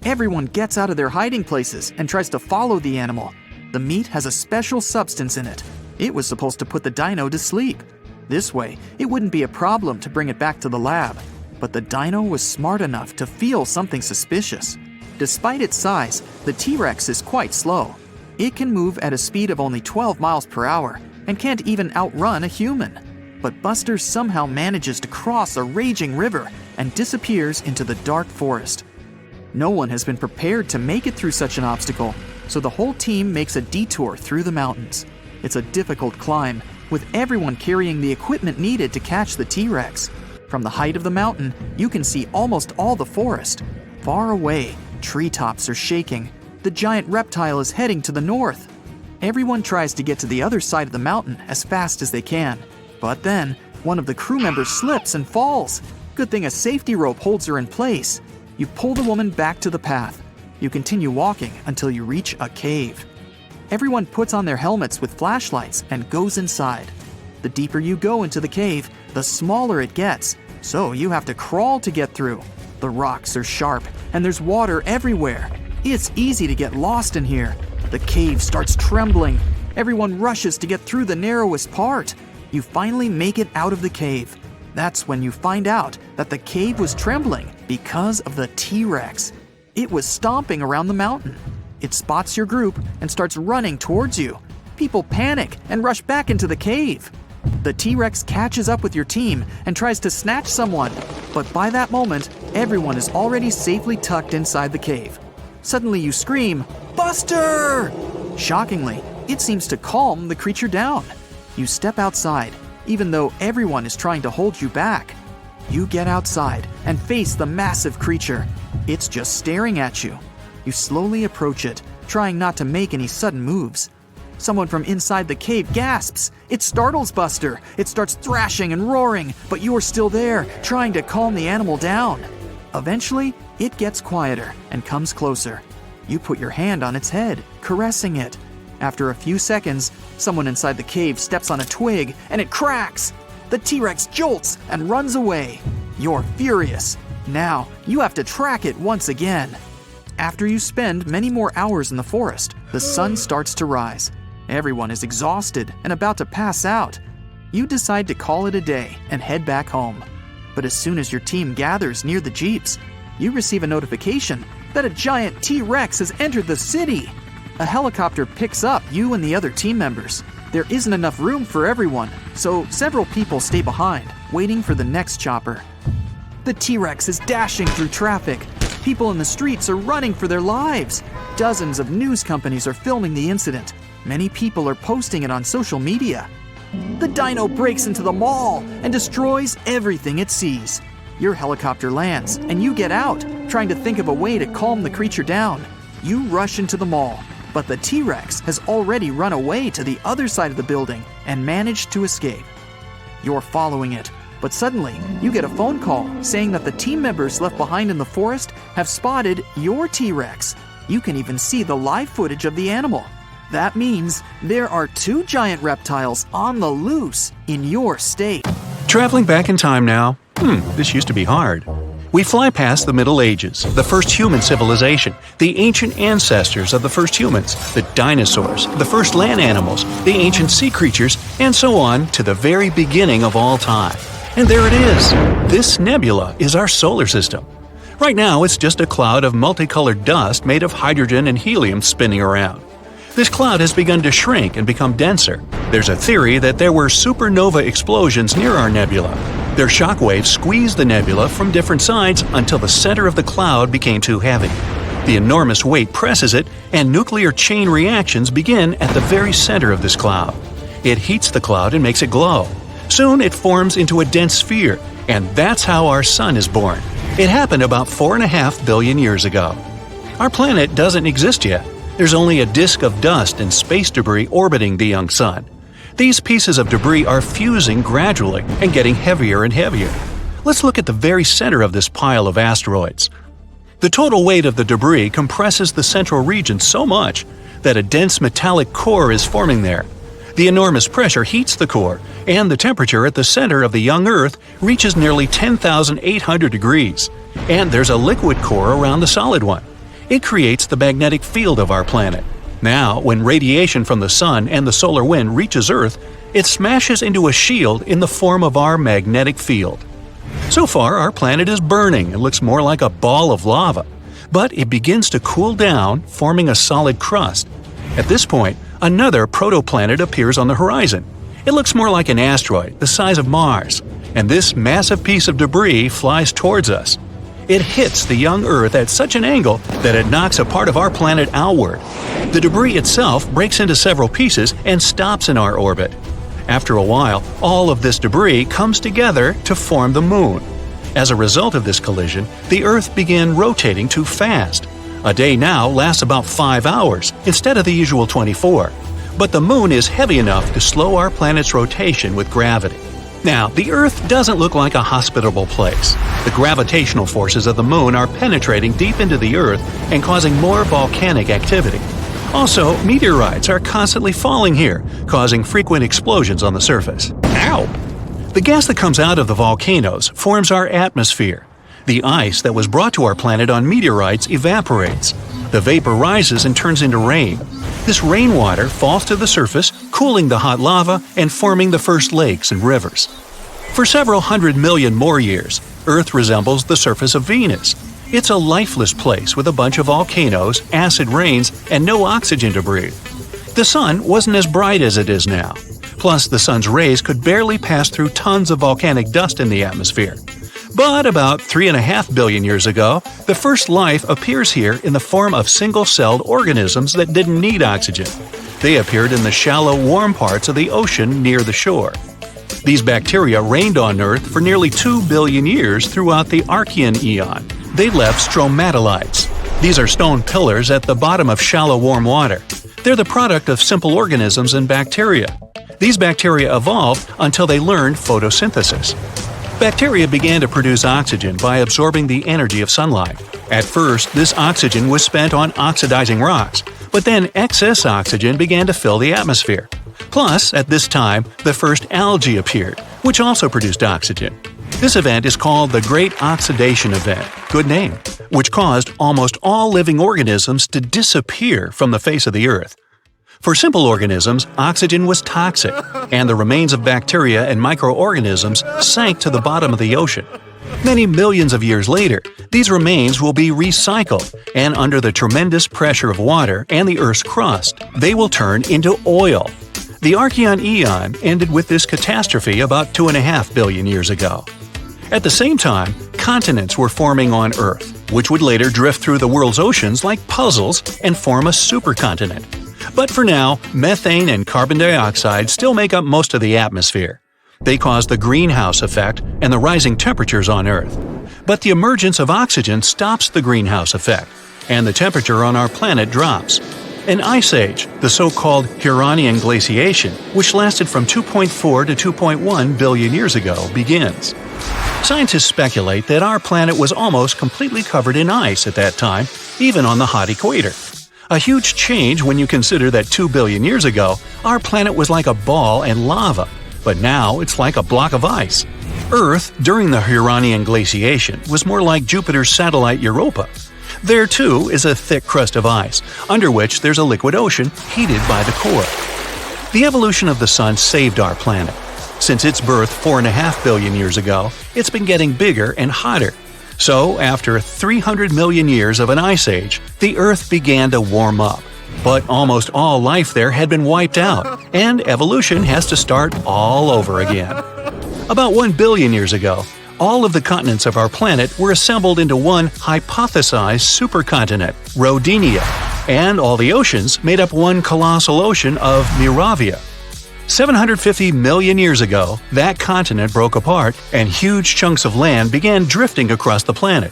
Speaker 3: Everyone gets out of their hiding places and tries to follow the animal. The meat has a special substance in it. It was supposed to put the dino to sleep. This way, it wouldn't be a problem to bring it back to the lab. But the dino was smart enough to feel something suspicious. Despite its size, the T-Rex is quite slow. It can move at a speed of only 12 miles per hour and can't even outrun a human. But Buster somehow manages to cross a raging river and disappears into the dark forest. No one has been prepared to make it through such an obstacle, so the whole team makes a detour through the mountains. It's a difficult climb, with everyone carrying the equipment needed to catch the T-Rex. From the height of the mountain, you can see almost all the forest. Far away, treetops are shaking. The giant reptile is heading to the north. Everyone tries to get to the other side of the mountain as fast as they can. But then, one of the crew members slips and falls. Good thing a safety rope holds her in place. You pull the woman back to the path. You continue walking until you reach a cave. Everyone puts on their helmets with flashlights and goes inside. The deeper you go into the cave, the smaller it gets, so you have to crawl to get through. The rocks are sharp, and there's water everywhere. It's easy to get lost in here. The cave starts trembling. Everyone rushes to get through the narrowest part. You finally make it out of the cave. That's when you find out that the cave was trembling because of the T-Rex. It was stomping around the mountain. It spots your group and starts running towards you. People panic and rush back into the cave. The T-Rex catches up with your team and tries to snatch someone, but by that moment, everyone is already safely tucked inside the cave. Suddenly you scream, "Buster!" Shockingly, it seems to calm the creature down. You step outside, even though everyone is trying to hold you back. You get outside and face the massive creature. It's just staring at you. You slowly approach it, trying not to make any sudden moves. Someone from inside the cave gasps. It startles Buster. It starts thrashing and roaring, but you are still there, trying to calm the animal down. Eventually, it gets quieter and comes closer. You put your hand on its head, caressing it. After a few seconds, someone inside the cave steps on a twig and it cracks. The T-Rex jolts and runs away. You're furious. Now, you have to track it once again. After you spend many more hours in the forest, the sun starts to rise. Everyone is exhausted and about to pass out. You decide to call it a day and head back home. But as soon as your team gathers near the jeeps, you receive a notification that a giant T-Rex has entered the city. A helicopter picks up you and the other team members. There isn't enough room for everyone, so several people stay behind, waiting for the next chopper. The T-Rex is dashing through traffic. People in the streets are running for their lives. Dozens of news companies are filming the incident. Many people are posting it on social media. The dino breaks into the mall and destroys everything it sees. Your helicopter lands and you get out, trying to think of a way to calm the creature down. You rush into the mall. but the T-Rex has already run away to the other side of the building and managed to escape. You're following it, but suddenly you get a phone call saying that the team members left behind in the forest have spotted your T-Rex. You can even see the live footage of the animal. That means there are 2 giant reptiles on the loose in your state.
Speaker 1: Traveling back in time now. This used to be hard. We fly past the Middle Ages, the first human civilization, the ancient ancestors of the first humans, the dinosaurs, the first land animals, the ancient sea creatures, and so on to the very beginning of all time. And there it is. This nebula is our solar system. Right now, it's just a cloud of multicolored dust made of hydrogen and helium spinning around. This cloud has begun to shrink and become denser. There's a theory that there were supernova explosions near our nebula. Their shockwaves squeezed the nebula from different sides until the center of the cloud became too heavy. The enormous weight presses it, and nuclear chain reactions begin at the very center of this cloud. It heats the cloud and makes it glow. Soon it forms into a dense sphere, and that's how our sun is born. It happened about 4.5 billion years ago. Our planet doesn't exist yet. There's only a disk of dust and space debris orbiting the young sun. These pieces of debris are fusing gradually and getting heavier and heavier. Let's look at the very center of this pile of asteroids. The total weight of the debris compresses the central region so much that a dense metallic core is forming there. The enormous pressure heats the core, and the temperature at the center of the young Earth reaches nearly 10,800 degrees. And there's a liquid core around the solid one. It creates the magnetic field of our planet. Now, when radiation from the sun and the solar wind reaches Earth, it smashes into a shield in the form of our magnetic field. So far, our planet is burning and looks more like a ball of lava. But it begins to cool down, forming a solid crust. At this point, another protoplanet appears on the horizon. It looks more like an asteroid, the size of Mars. And this massive piece of debris flies towards us. It hits the young Earth at such an angle that it knocks a part of our planet outward. The debris itself breaks into several pieces and stops in our orbit. After a while, all of this debris comes together to form the Moon. As a result of this collision, the Earth began rotating too fast. A day now lasts about 5 hours instead of the usual 24. But the Moon is heavy enough to slow our planet's rotation with gravity. Now, the Earth doesn't look like a hospitable place. The gravitational forces of the Moon are penetrating deep into the Earth and causing more volcanic activity. Also, meteorites are constantly falling here, causing frequent explosions on the surface. Ow! The gas that comes out of the volcanoes forms our atmosphere. The ice that was brought to our planet on meteorites evaporates. The vapor rises and turns into rain. This rainwater falls to the surface, cooling the hot lava and forming the first lakes and rivers. For several 100 million more years, Earth resembles the surface of Venus. It's a lifeless place with a bunch of volcanoes, acid rains, and no oxygen to breathe. The sun wasn't as bright as it is now. Plus, the sun's rays could barely pass through tons of volcanic dust in the atmosphere. But about 3.5 billion years ago, the first life appears here in the form of single-celled organisms that didn't need oxygen. They appeared in the shallow, warm parts of the ocean near the shore. These bacteria reigned on Earth for nearly 2 billion years throughout the Archean eon. They left stromatolites. These are stone pillars at the bottom of shallow, warm water. They're the product of simple organisms and bacteria. These bacteria evolved until they learned photosynthesis. Bacteria began to produce oxygen by absorbing the energy of sunlight. At first, this oxygen was spent on oxidizing rocks, but then excess oxygen began to fill the atmosphere. Plus, at this time, the first algae appeared, which also produced oxygen. This event is called the Great Oxidation Event, good name, which caused almost all living organisms to disappear from the face of the Earth. For simple organisms, oxygen was toxic, and the remains of bacteria and microorganisms sank to the bottom of the ocean. Many millions of years later, these remains will be recycled, and under the tremendous pressure of water and the Earth's crust, they will turn into oil. The Archean eon ended with this catastrophe about 2.5 billion years ago. At the same time, continents were forming on Earth, which would later drift through the world's oceans like puzzles and form a supercontinent. But for now, methane and carbon dioxide still make up most of the atmosphere. They cause the greenhouse effect and the rising temperatures on Earth. But the emergence of oxygen stops the greenhouse effect, and the temperature on our planet drops. An ice age, the so-called Huronian glaciation, which lasted from 2.4 to 2.1 billion years ago, begins. Scientists speculate that our planet was almost completely covered in ice at that time, even on the hot equator. A huge change when you consider that 2 billion years ago, our planet was like a ball and lava, but now it's like a block of ice. Earth, during the Huronian glaciation, was more like Jupiter's satellite Europa. There, too, is a thick crust of ice, under which there's a liquid ocean heated by the core. The evolution of the Sun saved our planet. Since its birth 4.5 billion years ago, it's been getting bigger and hotter. So, after 300 million years of an ice age, the Earth began to warm up. But almost all life there had been wiped out, and evolution has to start all over again. About 1 billion years ago, all of the continents of our planet were assembled into one hypothesized supercontinent, Rodinia, and all the oceans made up one colossal ocean of Miravia. 750 million years ago, that continent broke apart and huge chunks of land began drifting across the planet.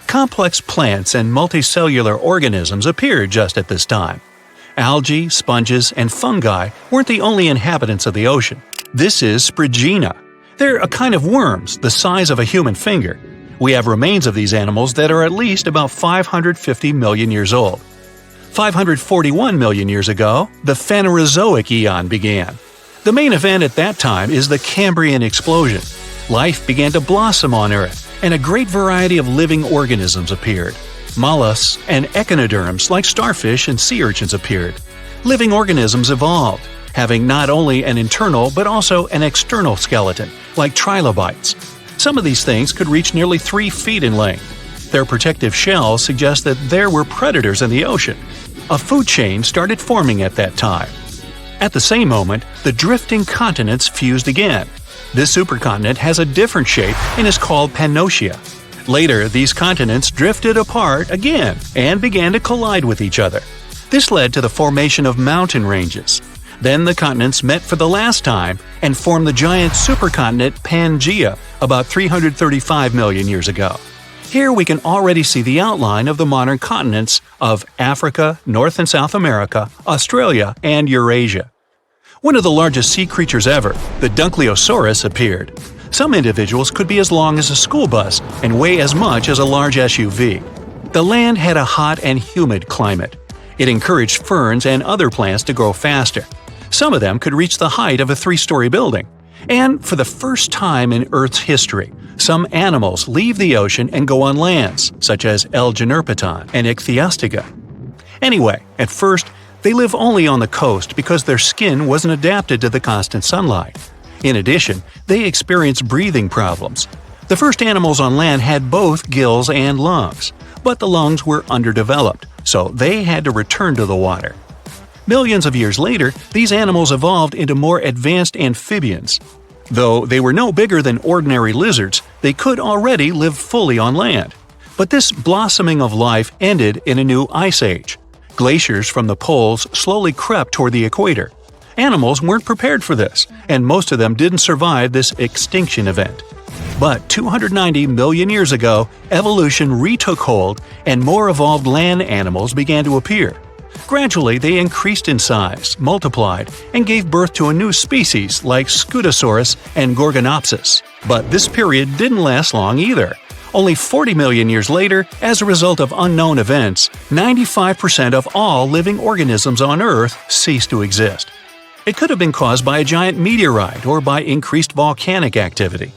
Speaker 1: Complex plants and multicellular organisms appeared just at this time. Algae, sponges, and fungi weren't the only inhabitants of the ocean. This is Stygimoloch. They're a kind of worms the size of a human finger. We have remains of these animals that are at least about 550 million years old. 541 million years ago, the Phanerozoic Eon began. The main event at that time is the Cambrian Explosion. Life began to blossom on Earth, and a great variety of living organisms appeared. Mollusks and echinoderms like starfish and sea urchins appeared. Living organisms evolved, having not only an internal but also an external skeleton, like trilobites. Some of these things could reach nearly 3 feet in length. Their protective shells suggest that there were predators in the ocean. A food chain started forming at that time. At the same moment, the drifting continents fused again. This supercontinent has a different shape and is called Pannotia. Later, these continents drifted apart again and began to collide with each other. This led to the formation of mountain ranges. Then the continents met for the last time and formed the giant supercontinent Pangea about 335 million years ago. Here we can already see the outline of the modern continents of Africa, North and South America, Australia, and Eurasia. One of the largest sea creatures ever, the Dunkleosaurus, appeared. Some individuals could be as long as a school bus and weigh as much as a large SUV. The land had a hot and humid climate. It encouraged ferns and other plants to grow faster. Some of them could reach the height of a 3-story building. And for the first time in Earth's history, some animals leave the ocean and go on lands, such as L-Generpeton and Ichthyostega. Anyway, at first, they live only on the coast because their skin wasn't adapted to the constant sunlight. In addition, they experience breathing problems. The first animals on land had both gills and lungs, but the lungs were underdeveloped, so they had to return to the water. Millions of years later, these animals evolved into more advanced amphibians. Though they were no bigger than ordinary lizards, they could already live fully on land. But this blossoming of life ended in a new ice age. Glaciers from the poles slowly crept toward the equator. Animals weren't prepared for this, and most of them didn't survive this extinction event. But 290 million years ago, evolution retook hold and more evolved land animals began to appear. Gradually, they increased in size, multiplied, and gave birth to a new species like Scutosaurus and Gorgonopsis. But this period didn't last long either. Only 40 million years later, as a result of unknown events, 95% of all living organisms on Earth ceased to exist. It could have been caused by a giant meteorite or by increased volcanic activity.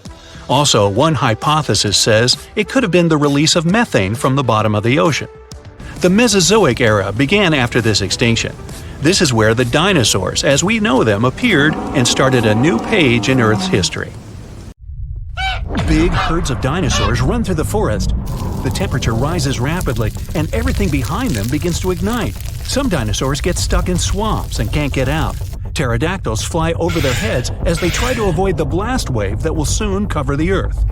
Speaker 1: Also, one hypothesis says it could have been the release of methane from the bottom of the ocean. The Mesozoic era began after this extinction. This is where the dinosaurs, as we know them, appeared and started a new page in Earth's history. Big herds of dinosaurs run through the forest. The temperature rises rapidly, and everything behind them begins to ignite. Some dinosaurs get stuck in swamps and can't get out. Pterodactyls fly over their heads as they try to avoid the blast wave that will soon cover the Earth.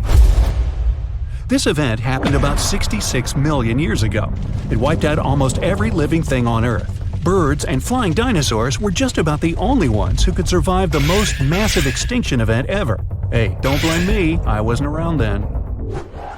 Speaker 1: This event happened about 66 million years ago. It wiped out almost every living thing on Earth. Birds and flying dinosaurs were just about the only ones who could survive the most massive extinction event ever. Hey, don't blame me, I wasn't around then.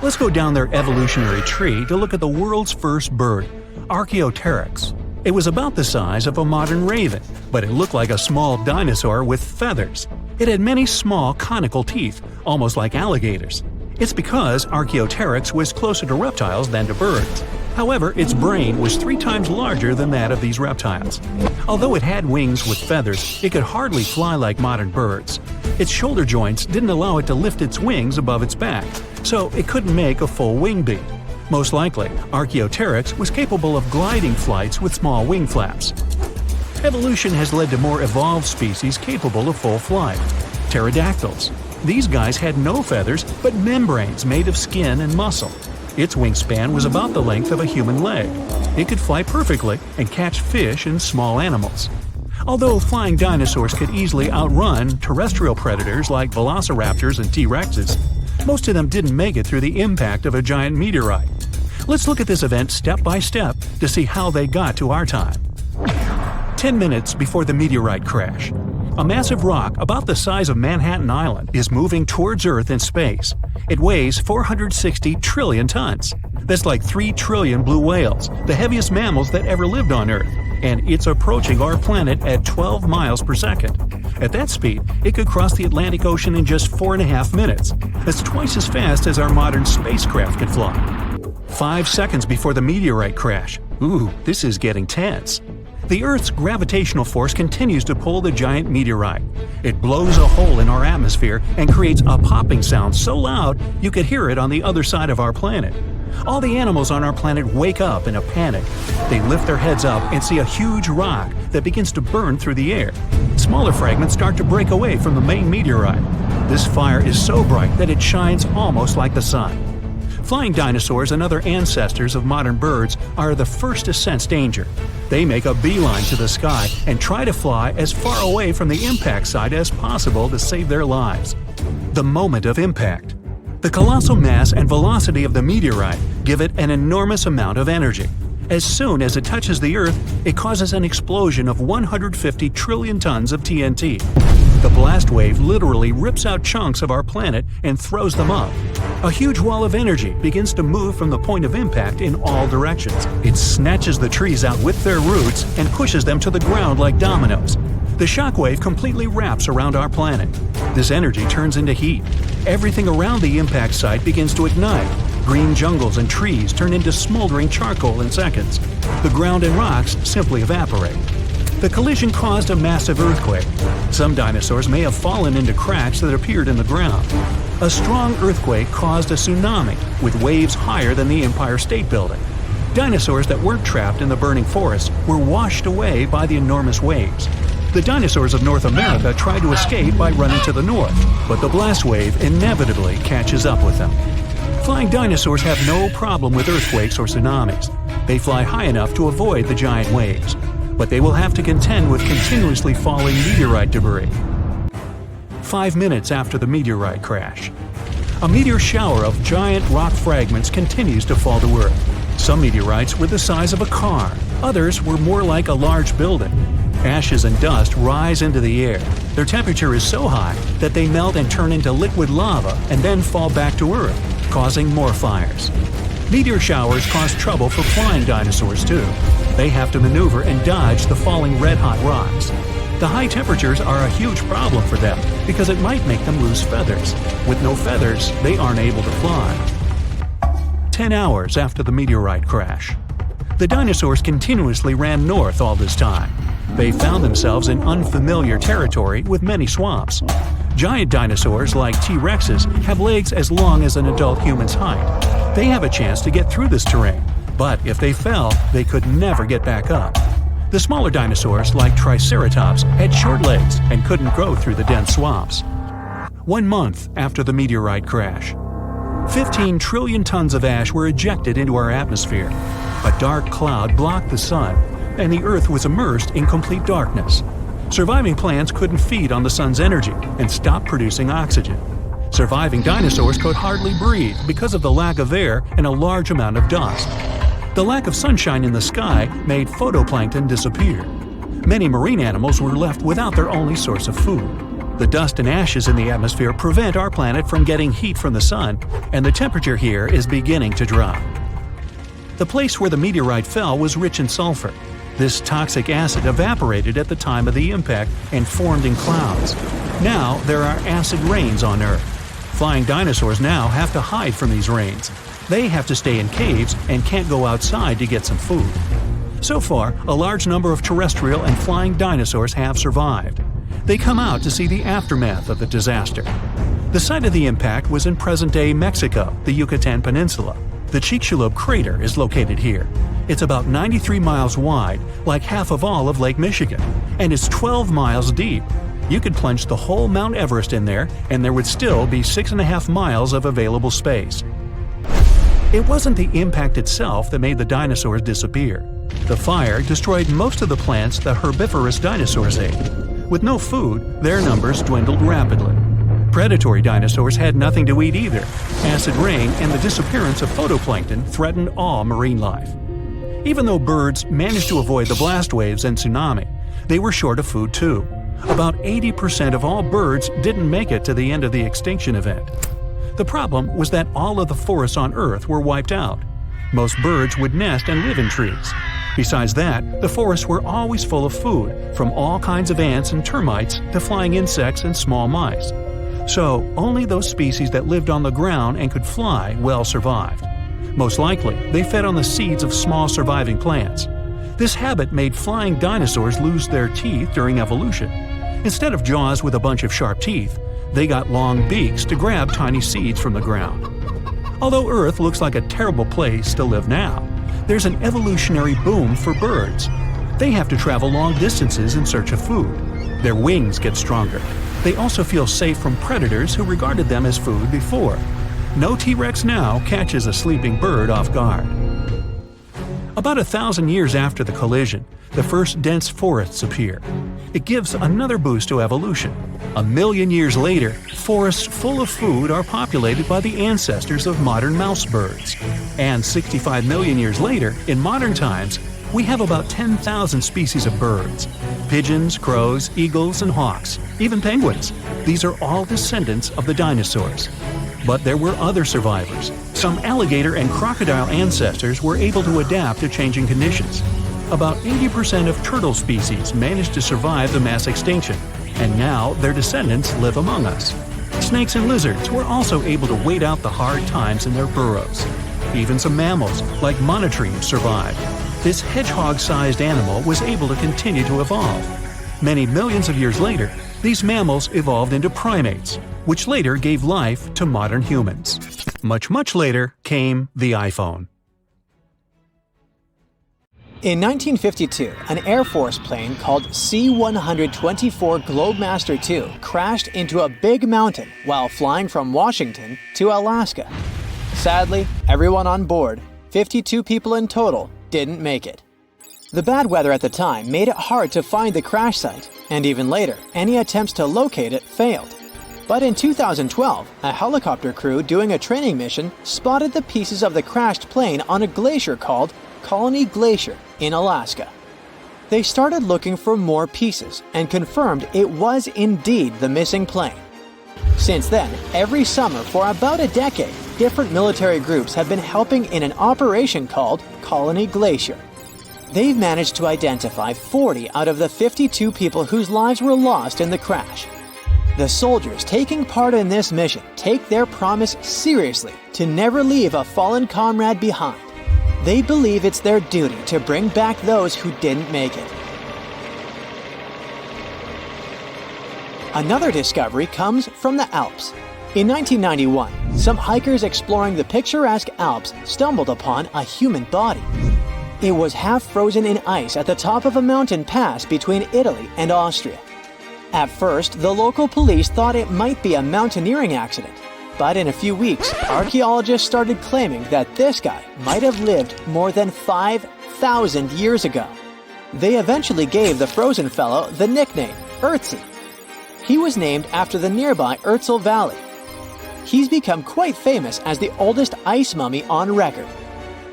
Speaker 1: Let's go down their evolutionary tree to look at the world's first bird, Archaeopteryx. It was about the size of a modern raven, but it looked like a small dinosaur with feathers. It had many small conical teeth, almost like alligators. It's because Archaeopteryx was closer to reptiles than to birds. However, its brain was 3 times larger than that of these reptiles. Although it had wings with feathers, it could hardly fly like modern birds. Its shoulder joints didn't allow it to lift its wings above its back, so it couldn't make a full wing beat. Most likely, Archaeopteryx was capable of gliding flights with small wing flaps. Evolution has led to more evolved species capable of full flight. Pterodactyls. These guys had no feathers, but membranes made of skin and muscle. Its wingspan was about the length of a human leg. It could fly perfectly and catch fish and small animals. Although flying dinosaurs could easily outrun terrestrial predators like velociraptors and T-Rexes, most of them didn't make it through the impact of a giant meteorite. Let's look at this event step by step to see how they got to our time. 10 minutes before the meteorite crash. A massive rock about the size of Manhattan Island is moving towards Earth in space. It weighs 460 trillion tons. That's like 3 trillion blue whales, the heaviest mammals that ever lived on Earth, and it's approaching our planet at 12 miles per second. At that speed, it could cross the Atlantic Ocean in just 4.5 minutes. That's twice as fast as our modern spacecraft could fly. 5 seconds before the meteorite crash. Ooh, this is getting tense. The Earth's gravitational force continues to pull the giant meteorite. It blows a hole in our atmosphere and creates a popping sound so loud you could hear it on the other side of our planet. All the animals on our planet wake up in a panic. They lift their heads up and see a huge rock that begins to burn through the air. Smaller fragments start to break away from the main meteorite. This fire is so bright that it shines almost like the sun. Flying dinosaurs and other ancestors of modern birds are the first to sense danger. They make a beeline to the sky and try to fly as far away from the impact site as possible to save their lives. The moment of impact. The colossal mass and velocity of the meteorite give it an enormous amount of energy. As soon as it touches the Earth, it causes an explosion of 150 trillion tons of TNT. The blast wave literally rips out chunks of our planet and throws them up. A huge wall of energy begins to move from the point of impact in all directions. It snatches the trees out with their roots and pushes them to the ground like dominoes. The shockwave completely wraps around our planet. This energy turns into heat. Everything around the impact site begins to ignite. Green jungles and trees turn into smoldering charcoal in seconds. The ground and rocks simply evaporate. The collision caused a massive earthquake. Some dinosaurs may have fallen into cracks that appeared in the ground. A strong earthquake caused a tsunami with waves higher than the Empire State Building. Dinosaurs that weren't trapped in the burning forest were washed away by the enormous waves. The dinosaurs of North America tried to escape by running to the north, but the blast wave inevitably catches up with them. Flying dinosaurs have no problem with earthquakes or tsunamis. They fly high enough to avoid the giant waves, but they will have to contend with continuously falling meteorite debris. 5 minutes after the meteorite crash. A meteor shower of giant rock fragments continues to fall to Earth. Some meteorites were the size of a car, others were more like a large building. Ashes and dust rise into the air. Their temperature is so high that they melt and turn into liquid lava and then fall back to Earth, causing more fires. Meteor showers cause trouble for flying dinosaurs too. They have to maneuver and dodge the falling red-hot rocks. The high temperatures are a huge problem for them because it might make them lose feathers. With no feathers, they aren't able to fly. 10 hours after the meteorite crash. The dinosaurs continuously ran north all this time. They found themselves in unfamiliar territory with many swamps. Giant dinosaurs like T-Rexes have legs as long as an adult human's height. They have a chance to get through this terrain, but if they fell, they could never get back up. The smaller dinosaurs like Triceratops had short legs and couldn't grow through the dense swamps. 1 month after the meteorite crash. 15 trillion tons of ash were ejected into our atmosphere. A dark cloud blocked the sun, and the Earth was immersed in complete darkness. Surviving plants couldn't feed on the sun's energy and stopped producing oxygen. Surviving dinosaurs could hardly breathe because of the lack of air and a large amount of dust. The lack of sunshine in the sky made phytoplankton disappear. Many marine animals were left without their only source of food. The dust and ashes in the atmosphere prevent our planet from getting heat from the sun, and the temperature here is beginning to drop. The place where the meteorite fell was rich in sulfur. This toxic acid evaporated at the time of the impact and formed in clouds. Now there are acid rains on Earth. Flying dinosaurs now have to hide from these rains. They have to stay in caves and can't go outside to get some food. So far, a large number of terrestrial and flying dinosaurs have survived. They come out to see the aftermath of the disaster. The site of the impact was in present-day Mexico, the Yucatan Peninsula. The Chicxulub crater is located here. It's about 93 miles wide, like half of all of Lake Michigan, and it's 12 miles deep. You could plunge the whole Mount Everest in there, and there would still be 6.5 miles of available space. It wasn't the impact itself that made the dinosaurs disappear. The fire destroyed most of the plants the herbivorous dinosaurs ate. With no food, their numbers dwindled rapidly. Predatory dinosaurs had nothing to eat either. Acid rain and the disappearance of phytoplankton threatened all marine life. Even though birds managed to avoid the blast waves and tsunami, they were short of food too. About 80% of all birds didn't make it to the end of the extinction event. The problem was that all of the forests on Earth were wiped out. Most birds would nest and live in trees. Besides that, the forests were always full of food, from all kinds of ants and termites to flying insects and small mice. So, only those species that lived on the ground and could fly well survived. Most likely, they fed on the seeds of small surviving plants. This habit made flying dinosaurs lose their teeth during evolution. Instead of jaws with a bunch of sharp teeth, they got long beaks to grab tiny seeds from the ground. Although Earth looks like a terrible place to live now, there's an evolutionary boom for birds. They have to travel long distances in search of food. Their wings get stronger. They also feel safe from predators who regarded them as food before. No T-Rex now catches a sleeping bird off guard. About 1,000 years after the collision, the first dense forests appear. It gives another boost to evolution. 1 million years later, forests full of food are populated by the ancestors of modern mouse birds. And 65 million years later, in modern times, we have about 10,000 species of birds. Pigeons, crows, eagles, and hawks, even penguins. These are all descendants of the dinosaurs. But there were other survivors. Some alligator and crocodile ancestors were able to adapt to changing conditions. About 80% of turtle species managed to survive the mass extinction, and now their descendants live among us. Snakes and lizards were also able to wait out the hard times in their burrows. Even some mammals, like monotremes, survived. This hedgehog-sized animal was able to continue to evolve. Many millions of years later, these mammals evolved into primates, which later gave life to modern humans. Much later came the iPhone.
Speaker 2: In 1952, an Air Force plane called C-124 Globemaster II crashed into a big mountain while flying from Washington to Alaska. Sadly, everyone on board, 52 people in total, didn't make it. The bad weather at the time made it hard to find the crash site, and even later, any attempts to locate it failed. But in 2012, a helicopter crew doing a training mission spotted the pieces of the crashed plane on a glacier called Colony Glacier in Alaska. They started looking for more pieces and confirmed it was indeed the missing plane. Since then, every summer for about a decade, different military groups have been helping in an operation called Colony Glacier. They've managed to identify 40 out of the 52 people whose lives were lost in the crash. The soldiers taking part in this mission take their promise seriously to never leave a fallen comrade behind. They believe it's their duty to bring back those who didn't make it. Another discovery comes from the Alps. In 1991, some hikers exploring the picturesque Alps stumbled upon a human body. It was half frozen in ice at the top of a mountain pass between Italy and Austria. At first, the local police thought it might be a mountaineering accident, but in a few weeks, archaeologists started claiming that this guy might have lived more than 5,000 years ago. They eventually gave the frozen fellow the nickname Ötzi. He was named after the nearby Ötztal Valley. He's become quite famous as the oldest ice mummy on record.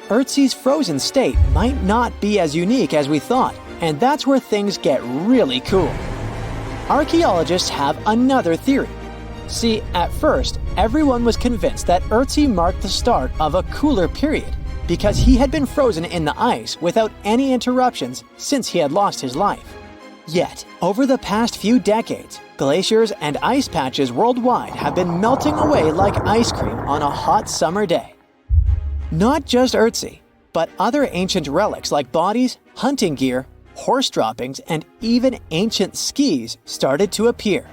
Speaker 2: Ötzi's frozen state might not be as unique as we thought, and that's where things get really cool. Archaeologists have another theory. See, at first, everyone was convinced that Ötzi marked the start of a cooler period, because he had been frozen in the ice without any interruptions since he had lost his life. Yet, over the past few decades, glaciers and ice patches worldwide have been melting away like ice cream on a hot summer day. Not just Ötzi, but other ancient relics like bodies, hunting gear, horse droppings, and even ancient skis started to appear.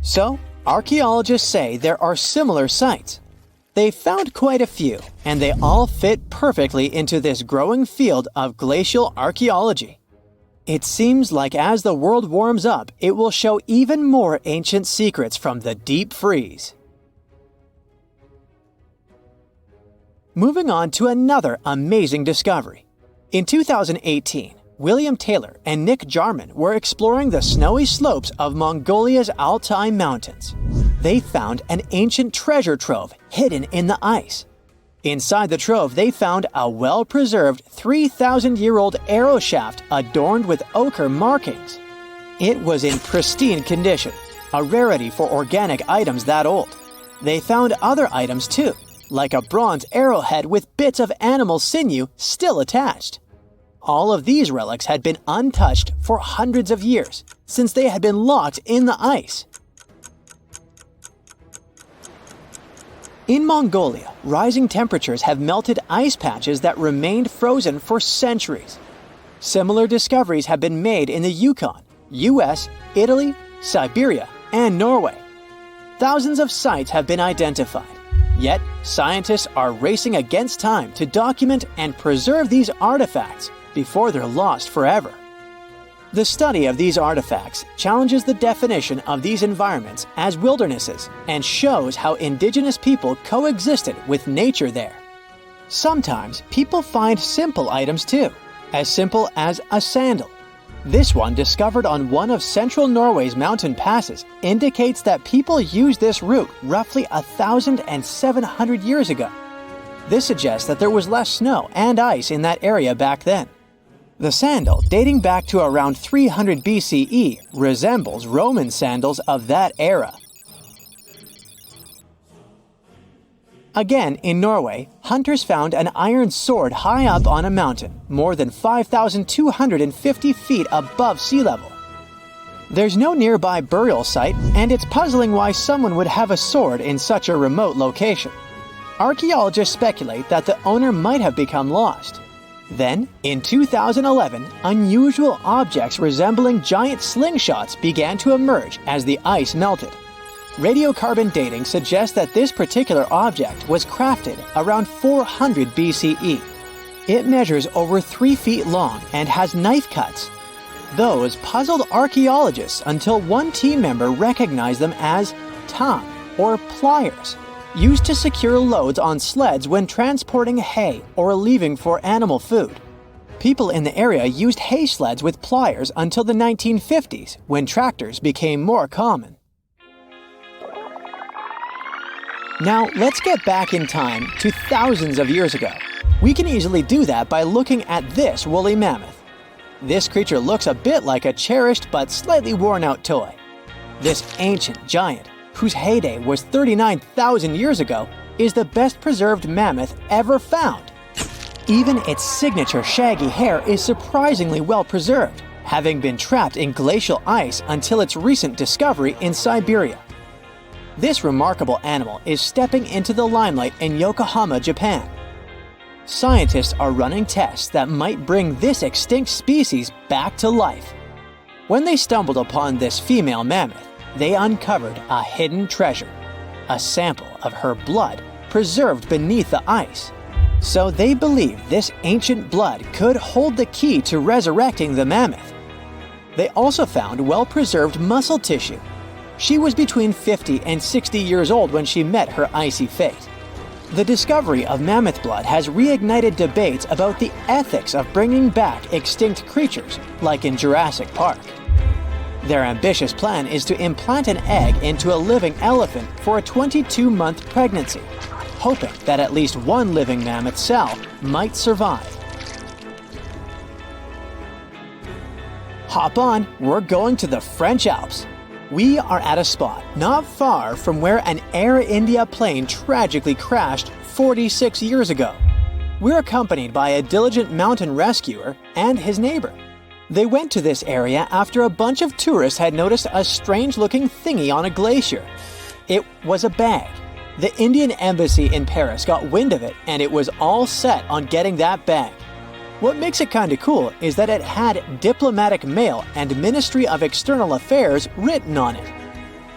Speaker 2: So, archaeologists say there are similar sites. They found quite a few, and they all fit perfectly into this growing field of glacial archaeology. It seems like as the world warms up, it will show even more ancient secrets from the deep freeze. Moving on to another amazing discovery. In 2018, William Taylor and Nick Jarman were exploring the snowy slopes of Mongolia's Altai Mountains. They found an ancient treasure trove hidden in the ice. Inside the trove, they found a well-preserved 3,000-year-old arrow shaft adorned with ochre markings. It was in pristine condition, a rarity for organic items that old. They found other items too, like a bronze arrowhead with bits of animal sinew still attached. All of these relics had been untouched for hundreds of years, since they had been locked in the ice. In Mongolia, rising temperatures have melted ice patches that remained frozen for centuries. Similar discoveries have been made in the Yukon, US, Italy, Siberia, and Norway. Thousands of sites have been identified. Yet, scientists are racing against time to document and preserve these artifacts before they're lost forever. The study of these artifacts challenges the definition of these environments as wildernesses and shows how indigenous people coexisted with nature there. Sometimes people find simple items too, as simple as a sandal. This one, discovered on one of central Norway's mountain passes, indicates that people used this route roughly 1,700 years ago. This suggests that there was less snow and ice in that area back then. The sandal, dating back to around 300 BCE, resembles Roman sandals of that era. Again, in Norway, hunters found an iron sword high up on a mountain, more than 5,250 feet above sea level. There's no nearby burial site, and it's puzzling why someone would have a sword in such a remote location. Archaeologists speculate that the owner might have become lost. Then, in 2011, unusual objects resembling giant slingshots began to emerge as the ice melted. Radiocarbon dating suggests that this particular object was crafted around 400 BCE. It measures over 3 feet long and has knife cuts. Those puzzled archaeologists until one team member recognized them as tang, or pliers, used to secure loads on sleds when transporting hay or leaving for animal food. People in the area used hay sleds with pliers until the 1950s, when tractors became more common. Now, let's get back in time to thousands of years ago. We can easily do that by looking at this woolly mammoth. This creature looks a bit like a cherished but slightly worn-out toy. This ancient giant, whose heyday was 39,000 years ago, is the best preserved mammoth ever found. Even its signature shaggy hair is surprisingly well preserved, having been trapped in glacial ice until its recent discovery in Siberia. This remarkable animal is stepping into the limelight in Yokohama, Japan. Scientists are running tests that might bring this extinct species back to life. When they stumbled upon this female mammoth, they uncovered a hidden treasure, a sample of her blood preserved beneath the ice. So they believe this ancient blood could hold the key to resurrecting the mammoth. They also found well-preserved muscle tissue. She was between 50 and 60 years old when she met her icy fate. The discovery of mammoth blood has reignited debates about the ethics of bringing back extinct creatures, like in Jurassic Park. Their ambitious plan is to implant an egg into a living elephant for a 22-month pregnancy, hoping that at least one living mammoth cell might survive. Hop on, we're going to the French Alps. We are at a spot not far from where an Air India plane tragically crashed 46 years ago. We're accompanied by a diligent mountain rescuer and his neighbor. They went to this area after a bunch of tourists had noticed a strange-looking thingy on a glacier. It was a bag. The Indian embassy in Paris got wind of it, and it was all set on getting that bag. What makes it kinda cool is that it had diplomatic mail and Ministry of External Affairs written on it.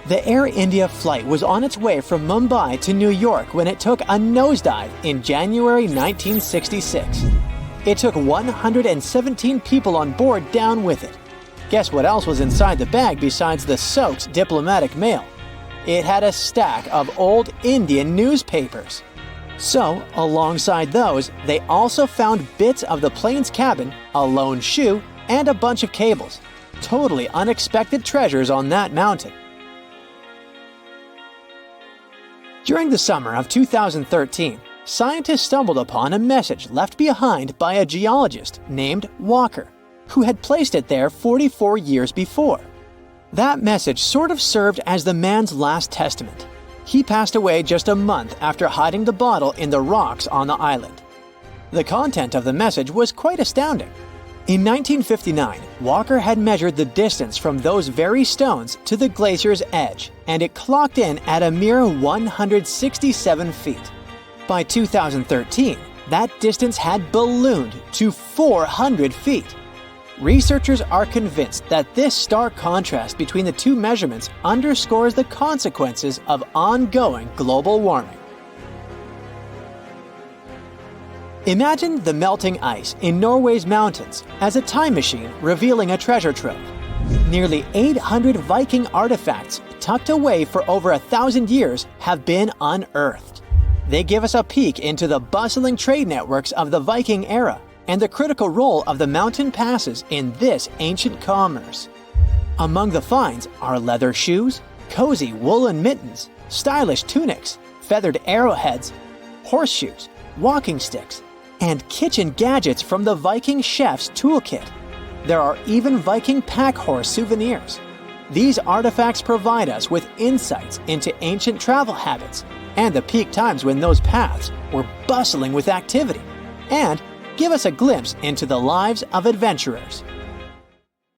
Speaker 2: The Air India flight was on its way from Mumbai to New York when it took a nosedive in January 1966. It took 117 people on board down with it. Guess what else was inside the bag besides the soaked diplomatic mail? It had a stack of old Indian newspapers. So, alongside those, they also found bits of the plane's cabin, a lone shoe, and a bunch of cables. Totally unexpected treasures on that mountain. During the summer of 2013, scientists stumbled upon a message left behind by a geologist named Walker, who had placed it there 44 years before. That message sort of served as the man's last testament. He passed away just a month after hiding the bottle in the rocks on the island. The content of the message was quite astounding. In 1959, Walker had measured the distance from those very stones to the glacier's edge, and it clocked in at a mere 167 feet. By 2013, that distance had ballooned to 400 feet. Researchers are convinced that this stark contrast between the two measurements underscores the consequences of ongoing global warming. Imagine the melting ice in Norway's mountains as a time machine revealing a treasure trove. Nearly 800 Viking artifacts tucked away for over 1,000 years have been unearthed. They give us a peek into the bustling trade networks of the Viking era and the critical role of the mountain passes in this ancient commerce. Among the finds are leather shoes, cozy woolen mittens, stylish tunics, feathered arrowheads, horseshoes, walking sticks, and kitchen gadgets from the Viking chef's toolkit. There are even Viking pack horse souvenirs. These artifacts provide us with insights into ancient travel habits and the peak times when those paths were bustling with activity, and give us a glimpse into the lives of adventurers.